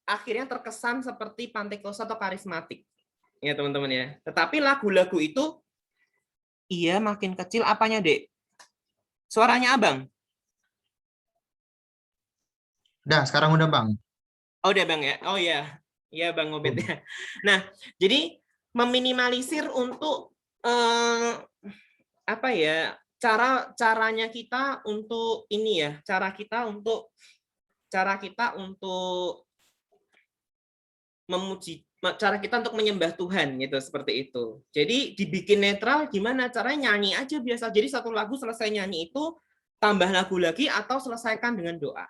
akhirnya terkesan seperti Pantekosta atau karismatik. Ya teman-teman ya. Tetapi lagu-lagu itu iya makin kecil apanya, Dek? Suaranya abang? Udah, sekarang udah Bang. Oh udah Bang ya. Oh ya. Iya Bang Obed ya. Nah, jadi meminimalisir untuk apa ya? Caranya kita untuk ini ya, cara kita untuk memuji, cara kita untuk menyembah Tuhan gitu, seperti itu. Jadi dibikin netral gimana? Caranya nyanyi aja biasa. Jadi satu lagu selesai nyanyi itu tambah lagu lagi atau selesaikan dengan doa.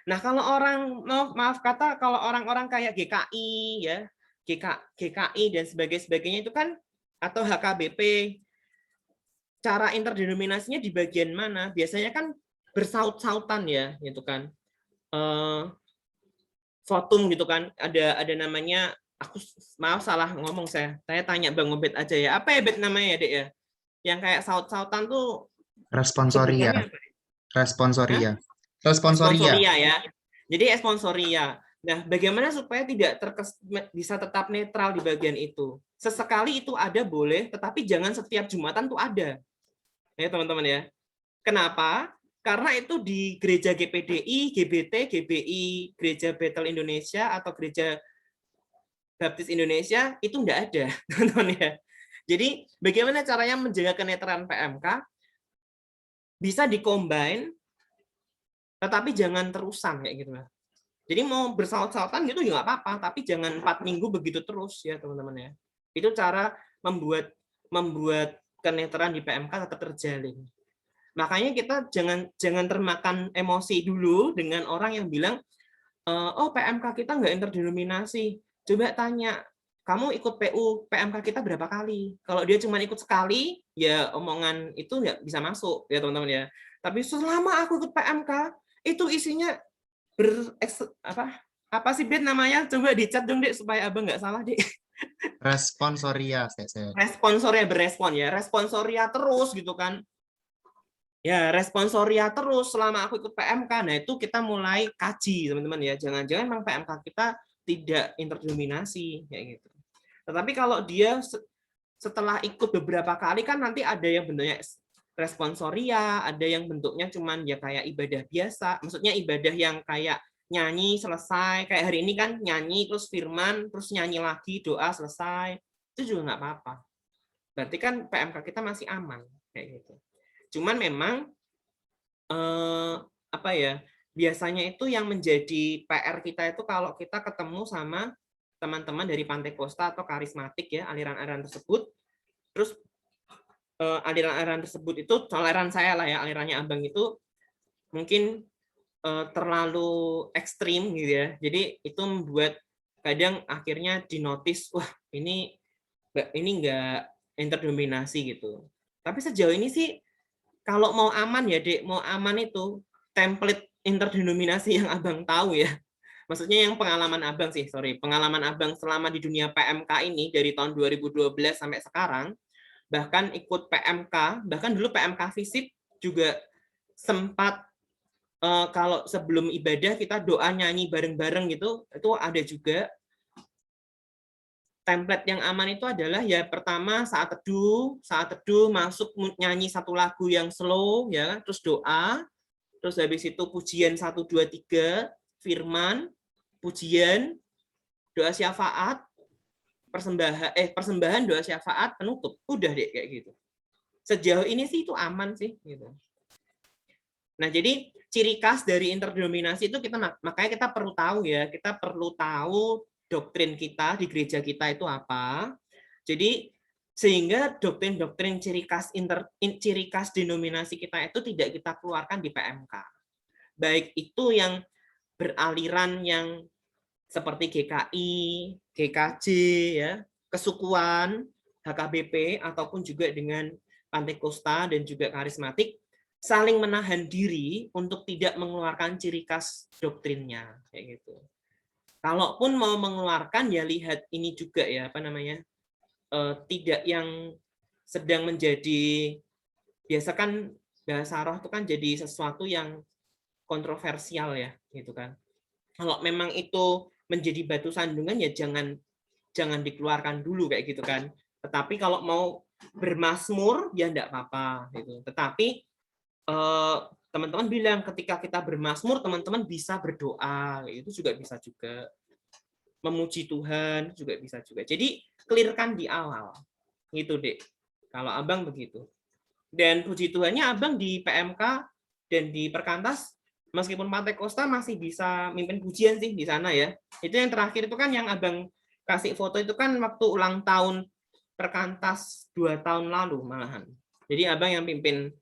Nah, kalau orang maaf kata kalau orang-orang kayak GKI ya, GKI dan sebagainya itu kan atau HKBP, cara interdenominasinya di bagian mana? Biasanya kan bersaut-sautan ya, gitu kan. Votum gitu kan, ada namanya, aku maaf salah ngomong saya tanya Bang Obed aja ya. Apa ya Bet namanya ya, Dek ya? Yang kayak saut-sautan tuh Responsoria. sebutannya apa? Responsoria. Hah? Responsoria. Sponsoria ya. Jadi sponsoria. Nah, bagaimana supaya tidak bisa tetap netral di bagian itu? Sesekali itu ada boleh, tetapi jangan setiap Jumatan tuh ada. Ya, teman-teman ya. Kenapa? Karena itu di gereja GPDI, GBT, GBI, Gereja Bethel Indonesia atau Gereja Baptis Indonesia itu enggak ada, teman-teman ya. Jadi, bagaimana caranya menjaga kenetralan PMK? Bisa dikombin, tetapi jangan terusan kayak gitu. Jadi mau bersaut-sautan gitu juga nggak apa-apa, tapi jangan 4 minggu begitu terus ya teman-teman ya. Itu cara membuat kenetralan di PMK tetap terjalin. Makanya kita jangan termakan emosi dulu dengan orang yang bilang, oh PMK kita nggak interdenominasi. Coba tanya, kamu ikut PU PMK kita berapa kali? Kalau dia cuma ikut sekali, ya omongan itu nggak bisa masuk ya teman-teman ya. Tapi selama aku ikut PMK, itu isinya apa sih Bet namanya? Coba dicat dong Dek supaya Abang nggak salah Dek. Responsoria, saya. Responsoria berespon ya, responsoria terus gitu kan. Ya, responsoria terus selama aku ikut PMK. Nah, itu kita mulai kaji, teman-teman ya. Jangan-jangan memang PMK kita tidak interdenominasi kayak gitu. Tetapi kalau dia setelah ikut beberapa kali kan nanti ada yang bentuknya responsoria, ada yang bentuknya cuman ya kayak ibadah biasa. Maksudnya ibadah yang kayak nyanyi selesai, kayak hari ini kan nyanyi terus firman, terus nyanyi lagi, doa selesai. Itu juga nggak apa-apa. Berarti kan PMK kita masih aman kayak gitu. Cuman memang apa ya, biasanya itu yang menjadi PR kita itu kalau kita ketemu sama teman-teman dari Pantekosta atau karismatik ya, aliran-aliran tersebut, terus aliran-aliran tersebut itu, aliran saya lah ya, alirannya Abang itu mungkin terlalu ekstrim gitu ya, jadi itu membuat kadang akhirnya dinotis, wah ini nggak interdenominasi gitu. Tapi sejauh ini sih kalau mau aman ya Dek, mau aman itu template interdenominasi yang Abang tahu ya. Maksudnya yang pengalaman Abang sih, pengalaman Abang selama di dunia PMK ini dari tahun 2012 sampai sekarang, bahkan ikut PMK, bahkan dulu PMK FISIP juga sempat kalau sebelum ibadah kita doa nyanyi bareng-bareng gitu, itu ada juga. Template yang aman itu adalah ya pertama saat teduh masuk nyanyi satu lagu yang slow ya, terus doa, terus habis itu pujian 1 2 3, firman, pujian, doa syafaat, persembahan doa syafaat, penutup. Udah deh kayak gitu. Sejauh ini sih itu aman sih gitu. Nah, jadi ciri khas dari interdenominasi itu makanya kita perlu tahu ya, kita perlu tahu doktrin kita di gereja kita itu apa. Jadi sehingga doktrin-doktrin ciri khas denominasi kita itu tidak kita keluarkan di PMK. Baik itu yang beraliran yang seperti GKI, GKJ ya, kesukuan, HKBP ataupun juga dengan Pantekosta dan juga karismatik saling menahan diri untuk tidak mengeluarkan ciri khas doktrinnya kayak gitu. Kalaupun mau mengeluarkan ya lihat ini juga ya apa namanya tidak yang sedang menjadi biasa kan bahasa roh itu kan jadi sesuatu yang kontroversial ya gitu kan. Kalau memang itu menjadi batu sandungan ya jangan dikeluarkan dulu kayak gitu kan. Tetapi kalau mau bermazmur ya enggak apa-apa gitu. Tetapi teman-teman bilang ketika kita bermazmur teman-teman bisa berdoa itu juga bisa juga memuji Tuhan juga bisa juga. Jadi clearkan di awal gitu Dek. Kalau Abang begitu. Dan puji Tuhannya Abang di PMK dan di Perkantas meskipun Pantekosta masih bisa mimpin pujian sih di sana ya. Itu yang terakhir itu kan yang Abang kasih foto itu kan waktu ulang tahun Perkantas 2 tahun lalu malahan. Jadi Abang yang pimpin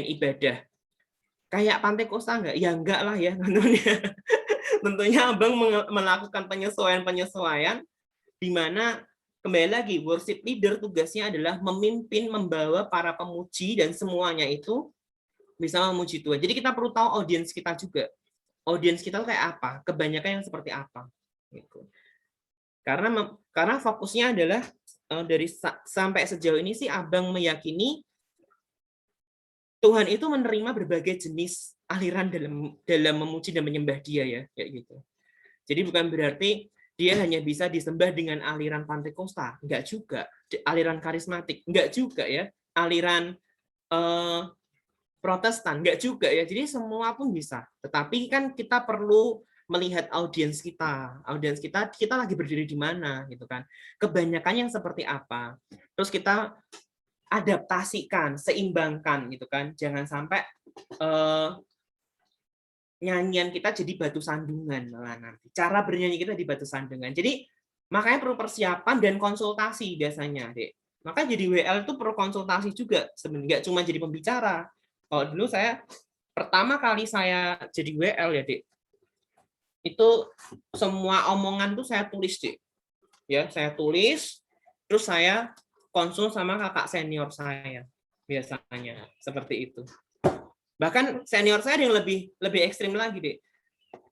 ibadah. Kayak Pantekosta enggak? Ya enggak lah ya tentunya. Tentunya Abang melakukan penyesuaian di mana kembali lagi worship leader tugasnya adalah memimpin, membawa para pemuji dan semuanya itu bisa memuji Tuhan. Jadi kita perlu tahu audiens kita juga. Audiens kita kayak apa? Kebanyakan yang seperti apa? Gitu. Karena fokusnya adalah dari sampai sejauh ini sih Abang meyakini Tuhan itu menerima berbagai jenis aliran dalam memuji dan menyembah Dia ya, kayak gitu. Jadi bukan berarti Dia hanya bisa disembah dengan aliran Pantekosta, enggak juga. Aliran karismatik, enggak juga ya. Aliran Protestan, enggak juga ya. Jadi semua pun bisa. Tetapi kan kita perlu melihat audiens kita. Audiens kita lagi berdiri di mana gitu kan. Kebanyakan yang seperti apa. Terus kita adaptasikan, seimbangkan gitu kan. Jangan sampai nyanyian kita jadi batu sandungan malah nanti. Cara bernyanyi kita di batu sandungan. Jadi makanya perlu persiapan dan konsultasi biasanya, Dek. Maka jadi WL itu perlu konsultasi juga sebenarnya, nggak cuma jadi pembicara. Kalau dulu pertama kali saya jadi WL ya, Dek. Itu semua omongan tuh saya tulis, Dek. Ya, saya tulis, terus saya konsul sama kakak senior saya biasanya seperti itu. Bahkan senior saya yang lebih ekstrim lagi, Dek.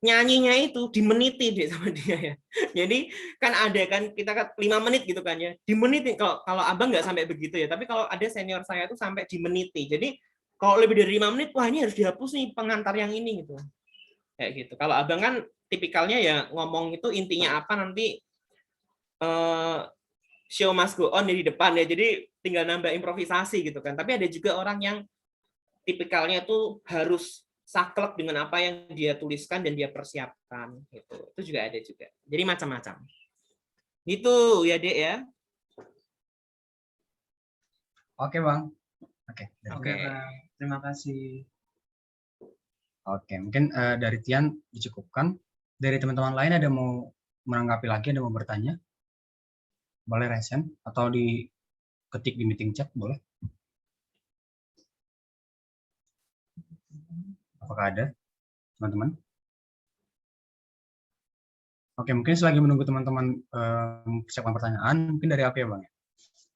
Nyanyinya itu dimeniti Dek sama dia ya. Jadi kan ada kan kita kan 5 menit gitu kan ya. Dimeniti kalau Abang nggak sampai begitu ya, tapi kalau ada senior saya itu sampai dimeniti. Jadi kalau lebih dari 5 menit wah ini harus dihapus nih pengantar yang ini gitu. Kayak gitu. Kalau Abang kan tipikalnya ya ngomong itu intinya apa nanti show must go on di depan ya. Jadi tinggal nambah improvisasi gitu kan. Tapi ada juga orang yang tipikalnya itu harus saklek dengan apa yang dia tuliskan dan dia persiapkan gitu. Itu juga ada juga. Jadi macam-macam. Gitu ya, Dek ya. Oke, Bang. Oke. Terima kasih. Oke, mungkin dari Tian dicukupkan. Dari teman-teman lain ada mau menanggapi lagi, ada mau bertanya? Boleh resen atau diketik di meeting chat, boleh? Apakah ada, teman-teman? Oke, mungkin selagi menunggu teman-teman mempersiapkan pertanyaan, mungkin dari aku ya, Bang.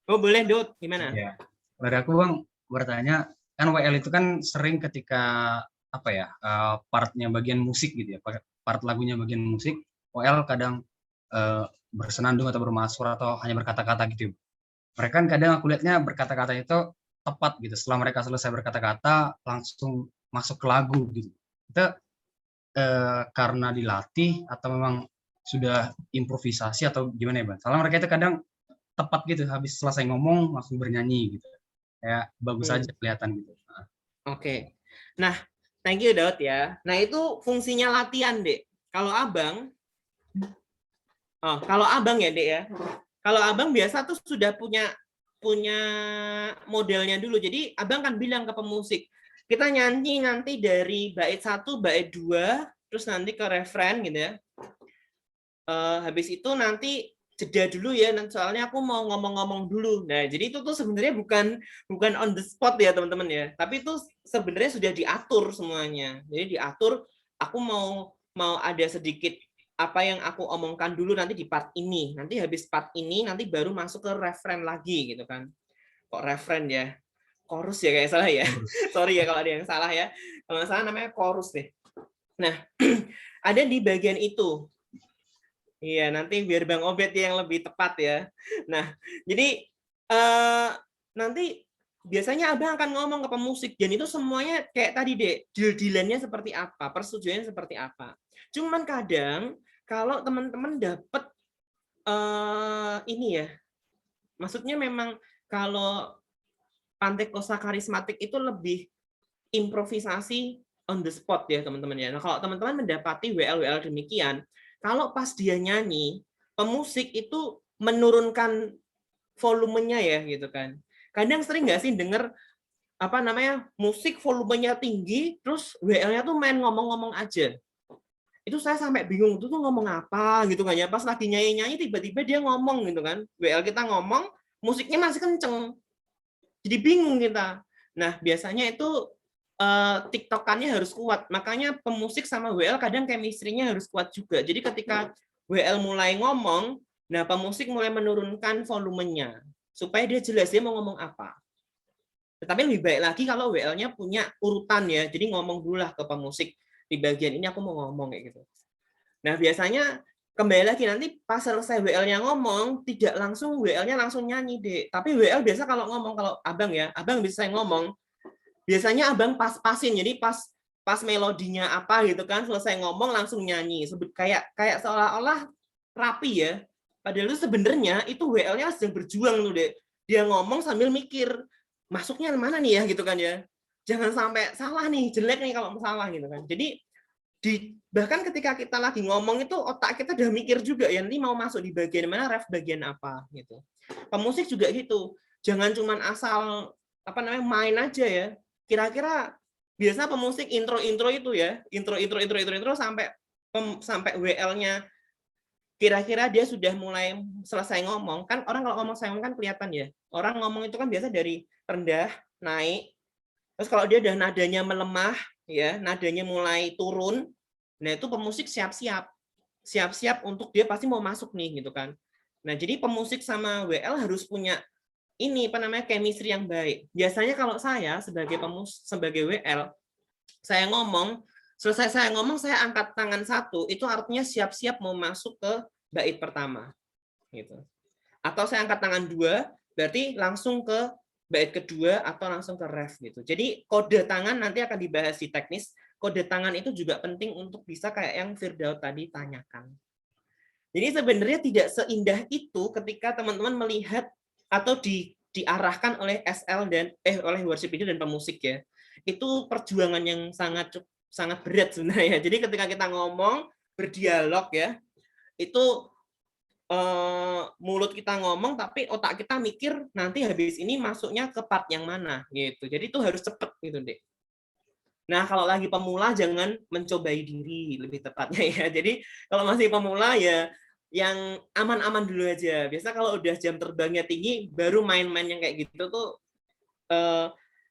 Oh, boleh, Dut. Gimana? Ya, dari aku, Bang, bertanya, kan WL itu kan sering ketika apa ya, partnya bagian musik gitu ya, part lagunya bagian musik, WL kadang bersenandung atau bermasur atau hanya berkata-kata gitu. Mereka kan kadang aku lihatnya berkata-kata itu tepat gitu. Setelah mereka selesai berkata-kata, langsung masuk ke lagu gitu. Itu karena dilatih atau memang sudah improvisasi atau gimana ya, Bang? Soalnya mereka itu kadang tepat gitu, habis selesai ngomong langsung bernyanyi gitu. Kayak bagus aja kelihatan gitu. Oke. Nah, thank you Daud ya. Nah, itu fungsinya latihan, Dek. Kalau Abang ya, Dek ya. Kalau Abang biasa tuh sudah punya modelnya dulu. Jadi Abang kan bilang ke pemusik, kita nyanyi nanti dari bait 1, bait 2, terus nanti ke refren gitu ya. Habis itu nanti jeda dulu ya, soalnya aku mau ngomong-ngomong dulu. Nah, jadi itu tuh sebenarnya bukan on the spot ya teman-teman ya, tapi itu sebenarnya sudah diatur semuanya. Jadi diatur, aku mau ada sedikit apa yang aku omongkan dulu nanti di part ini. Nanti habis part ini nanti baru masuk ke refren lagi gitu kan. Kok refren ya? chorus ya kayak salah ya. Chorus. Sorry ya kalau ada yang salah ya. Kalau nggak salah namanya chorus deh. Nah, ada di bagian itu. Iya, nanti biar Bang Obed yang lebih tepat ya. Nah, jadi nanti biasanya abang akan ngomong ke pemusik, dan itu semuanya kayak tadi deh, deal-dealannya seperti apa, persetujuannya seperti apa. Cuman kadang kalau teman-teman dapat ini ya, maksudnya memang kalau Pantekosta karismatik itu lebih improvisasi on the spot ya teman-teman ya. Nah, kalau teman-teman mendapati WL demikian, kalau pas dia nyanyi, pemusik itu menurunkan volumenya ya gitu kan. Kadang sering nggak sih denger musik volumenya tinggi, terus WL-nya tuh main ngomong-ngomong aja. Itu saya sampai bingung, itu tuh ngomong apa gitu kan ya. Pas lagi nyanyi-nyanyi tiba-tiba dia ngomong gitu kan. WL kita ngomong, musiknya masih kenceng. Jadi bingung kita. Nah, biasanya itu TikTok-annya harus kuat. Makanya pemusik sama WL kadang chemistry-nya harus kuat juga. Jadi ketika WL mulai ngomong, nah pemusik mulai menurunkan volumenya supaya dia jelas dia mau ngomong apa. Tetapi lebih baik lagi kalau WL-nya punya urutan ya. Jadi ngomong dulu lah ke pemusik, di bagian ini aku mau ngomong kayak gitu. Nah, biasanya kembali lagi nanti pas selesai WL-nya ngomong, tidak langsung WL-nya langsung nyanyi, Dek. Tapi WL biasa kalau ngomong, kalau Abang ya, Abang bisa ngomong, biasanya Abang pas-pasin. Jadi pas melodinya apa gitu kan, selesai ngomong langsung nyanyi. Kayak seolah-olah rapi ya. Padahal itu sebenarnya itu WL-nya sedang berjuang tuh, Dek. Dia ngomong sambil mikir, masuknya mana nih ya gitu kan ya. Jangan sampai salah nih, jelek nih kalau salah gitu kan. Jadi bahkan ketika kita lagi ngomong itu otak kita udah mikir juga ya, nanti mau masuk di bagian mana, ref bagian apa gitu. Pemusik juga gitu. Jangan cuman asal main aja ya. Kira-kira biasa pemusik intro itu ya, intro sampai WL-nya kira-kira dia sudah mulai selesai ngomong. Kan orang kalau ngomong sayang kan kelihatan ya. Orang ngomong itu kan biasa dari rendah naik. Terus kalau dia udah nadanya melemah ya, nadanya mulai turun. Nah, itu pemusik siap-siap untuk dia pasti mau masuk nih gitu kan. Nah, jadi pemusik sama WL harus punya chemistry yang baik. Biasanya kalau saya sebagai WL, saya ngomong, selesai saya ngomong, saya angkat tangan satu, itu artinya siap-siap mau masuk ke bait pertama. Gitu. Atau saya angkat tangan dua, berarti langsung ke bait kedua atau langsung ke ref gitu. Jadi kode tangan nanti akan dibahas di teknis. Kode tangan itu juga penting untuk bisa kayak yang Firdaus tadi tanyakan. Jadi sebenarnya tidak seindah itu ketika teman-teman melihat atau diarahkan oleh SL dan oleh worship leader dan pemusik ya. Itu perjuangan yang sangat berat sebenarnya. Jadi ketika kita ngomong berdialog ya, itu mulut kita ngomong tapi otak kita mikir nanti habis ini masuknya ke part yang mana gitu. Jadi itu harus cepet gitu, Dek. Nah, kalau lagi pemula jangan mencobai diri lebih tepatnya ya. Jadi kalau masih pemula ya yang aman-aman dulu aja. Biasa kalau udah jam terbangnya tinggi baru main-main yang kayak gitu tuh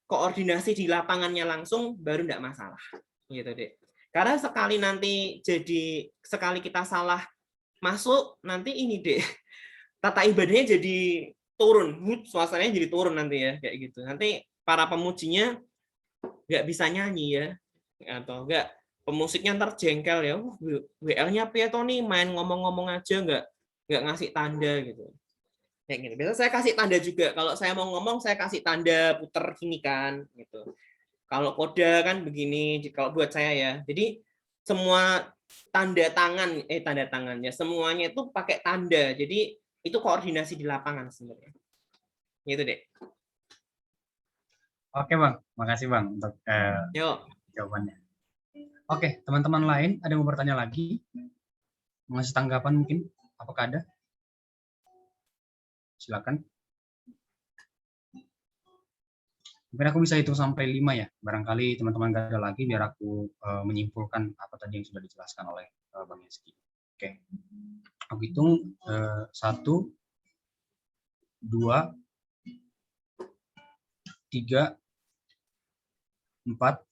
koordinasi di lapangannya langsung baru enggak masalah. Gitu, Dek. Karena sekali kita salah masuk nanti ini deh tata ibadahnya jadi turun, suasananya jadi turun nanti ya kayak gitu. Nanti para pemujinya nggak bisa nyanyi ya, atau nggak pemusiknya ntar jengkel ya, WL-nya apa ya Tony main ngomong-ngomong aja nggak ngasih tanda gitu. Kayak gitu. Biasa saya kasih tanda juga. Kalau saya mau ngomong saya kasih tanda puter gini kan gitu. Kalau koda kan begini kalau buat saya ya. Jadi semua tanda tangannya semuanya itu pakai tanda. Jadi itu koordinasi di lapangan sebenarnya. Gitu deh. Oke Bang, makasih Bang untuk jawabannya. Oke, teman-teman lain ada yang mau bertanya lagi? Mengasih tanggapan mungkin? Apakah ada? Silakan. Mungkin aku bisa hitung sampai 5 ya. Barangkali teman-teman nggak ada lagi biar aku menyimpulkan apa tadi yang sudah dijelaskan oleh Bang Yeski. Oke. Aku hitung 1, 2, 3, 4,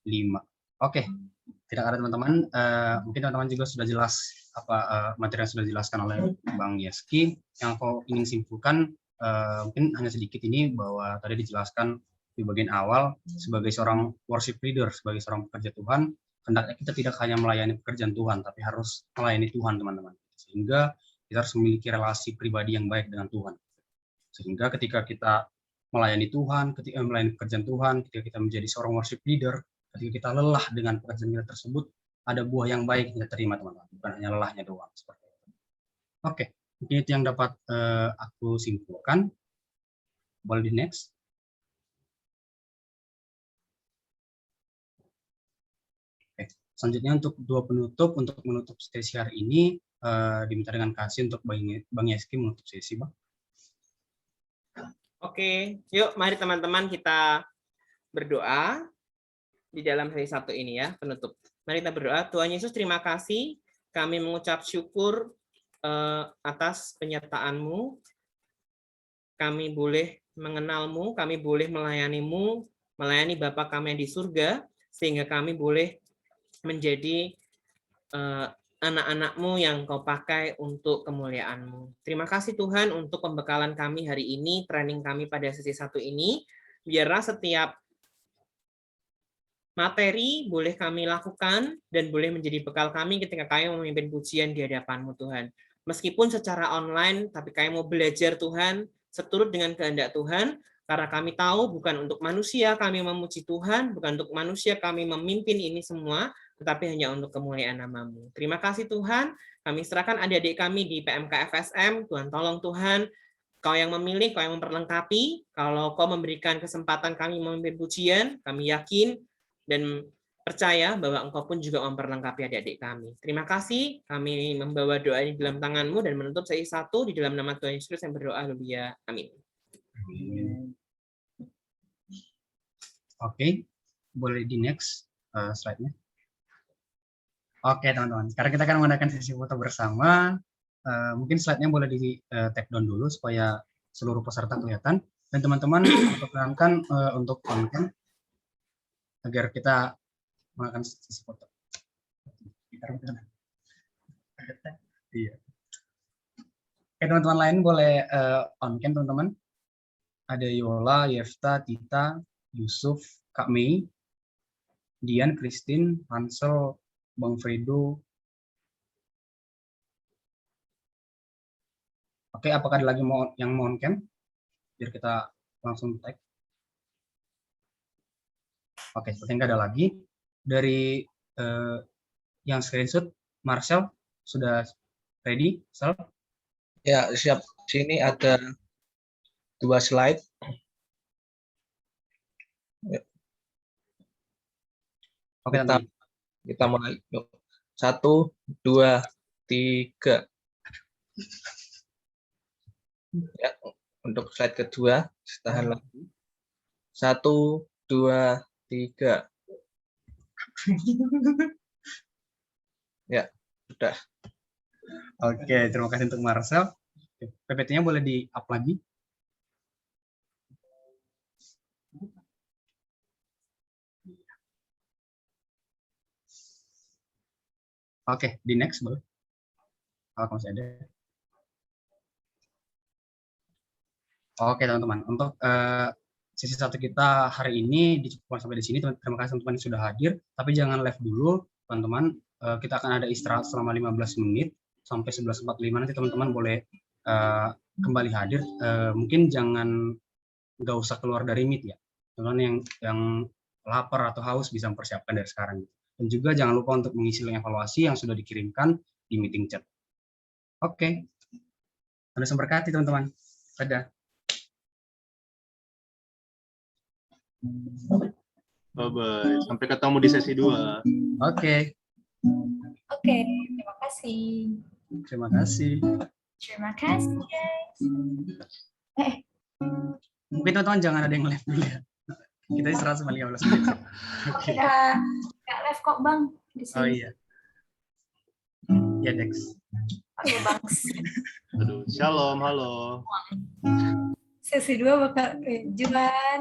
5. Oke. Tidak ada teman-teman. Mungkin teman-teman juga sudah jelas apa materi yang sudah dijelaskan oleh Bang Yeski. Yang aku ingin simpulkan mungkin hanya sedikit ini bahwa tadi dijelaskan di bagian awal sebagai seorang worship leader, sebagai seorang pekerja Tuhan, hendaknya kita tidak hanya melayani pekerjaan Tuhan, tapi harus melayani Tuhan, teman-teman. Sehingga kita harus memiliki relasi pribadi yang baik dengan Tuhan. Sehingga ketika kita melayani Tuhan, ketika melayani pekerjaan Tuhan, ketika kita menjadi seorang worship leader, ketika kita lelah dengan pekerjaan kita tersebut, ada buah yang baik yang kita terima, teman-teman. Bukan hanya lelahnya doang. Seperti itu. Oke, mungkin itu yang dapat aku simpulkan. Boleh di next. Selanjutnya untuk dua penutup, untuk menutup sesi hari ini, diminta dengan kasih untuk Bang Yeski menutup sesi, Bang. Oke, yuk mari teman-teman kita berdoa di dalam sesi 1 ini ya, penutup. Mari kita berdoa. Tuhan Yesus, terima kasih. Kami mengucap syukur atas penyertaan-Mu. Kami boleh mengenal-Mu, kami boleh melayani-Mu, melayani Bapa kami yang di surga, sehingga kami boleh menjadi anak-anak-Mu yang Kau pakai untuk kemuliaan-Mu. Terima kasih Tuhan untuk pembekalan kami hari ini, training kami pada sesi 1 ini. Biarlah setiap materi boleh kami lakukan dan boleh menjadi bekal kami ketika kami memimpin pujian di hadapan-Mu Tuhan. Meskipun secara online, tapi kami mau belajar Tuhan, seturut dengan kehendak Tuhan, karena kami tahu bukan untuk manusia kami memuji Tuhan, bukan untuk manusia kami memimpin ini semua, tetapi hanya untuk kemuliaan nama-Mu. Terima kasih Tuhan, kami serahkan adik-adik kami di PMK FSM, Tuhan tolong Tuhan, Kau yang memilih, Kau yang memperlengkapi, kalau Kau memberikan kesempatan kami memimpin pujian, kami yakin dan percaya bahwa Engkau pun juga memperlengkapi adik-adik kami. Terima kasih, kami membawa doa ini dalam tangan-Mu dan menutup sesi 1 di dalam nama Tuhan Yesus yang berdoa, haleluya, amin. Oke, boleh di next slide-nya. Oke teman-teman, sekarang kita akan menggunakan sesi foto bersama. Mungkin slide-nya boleh di take down dulu supaya seluruh peserta kelihatan. Dan teman-teman perkenankan untuk on-cam agar kita menggunakan sesi foto. Iya. Oke teman-teman lain boleh on-cam teman-teman. Ada Yola, Yefta, Tita, Yusuf, Kak Mei, Dian, Christine, Hansel, Bang Fredo. Oke, apakah ada lagi yang mau on-cam? Biar kita langsung tag. Oke, sepertinya nggak ada lagi. Dari yang screenshot, Marcel, sudah ready? Sel? Ya, siap. Sini ada 2 slide. Ya. Oke, kita mulai. Yuk. 1, 2, 3. Ya, untuk slide kedua, tahan lagi. 1, 2, 3. Ya, sudah. Oke, terima kasih untuk Marcel. PPT-nya boleh di-up lagi. Oke, di next boleh. Kalau masih ada. Oke teman-teman, untuk sesi 1 kita hari ini dicukupkan sampai di sini. Terima kasih teman-teman yang sudah hadir. Tapi jangan live dulu, teman-teman. Kita akan ada istirahat selama 15 menit sampai 11.45. Nanti teman-teman boleh kembali hadir. Mungkin nggak usah keluar dari Meet ya. Teman-teman yang lapar atau haus bisa mempersiapkan dari sekarang. Dan juga jangan lupa untuk mengisi link evaluasi yang sudah dikirimkan di meeting chat. Oke. Anda memberkati teman-teman. Dadah. Bye-bye. Sampai ketemu di sesi 2. Oke. Oke, terima kasih. Terima kasih. Terima kasih, guys. Mungkin teman-teman jangan ada yang live dulu ya. Kita istirahat sama 15 menit. Oke. Nggak live kok, Bang. Di sini. Oh iya. Ya, Dex. Oke, Bang. Aduh, shalom, halo. Sesi 2 bakal kejuan.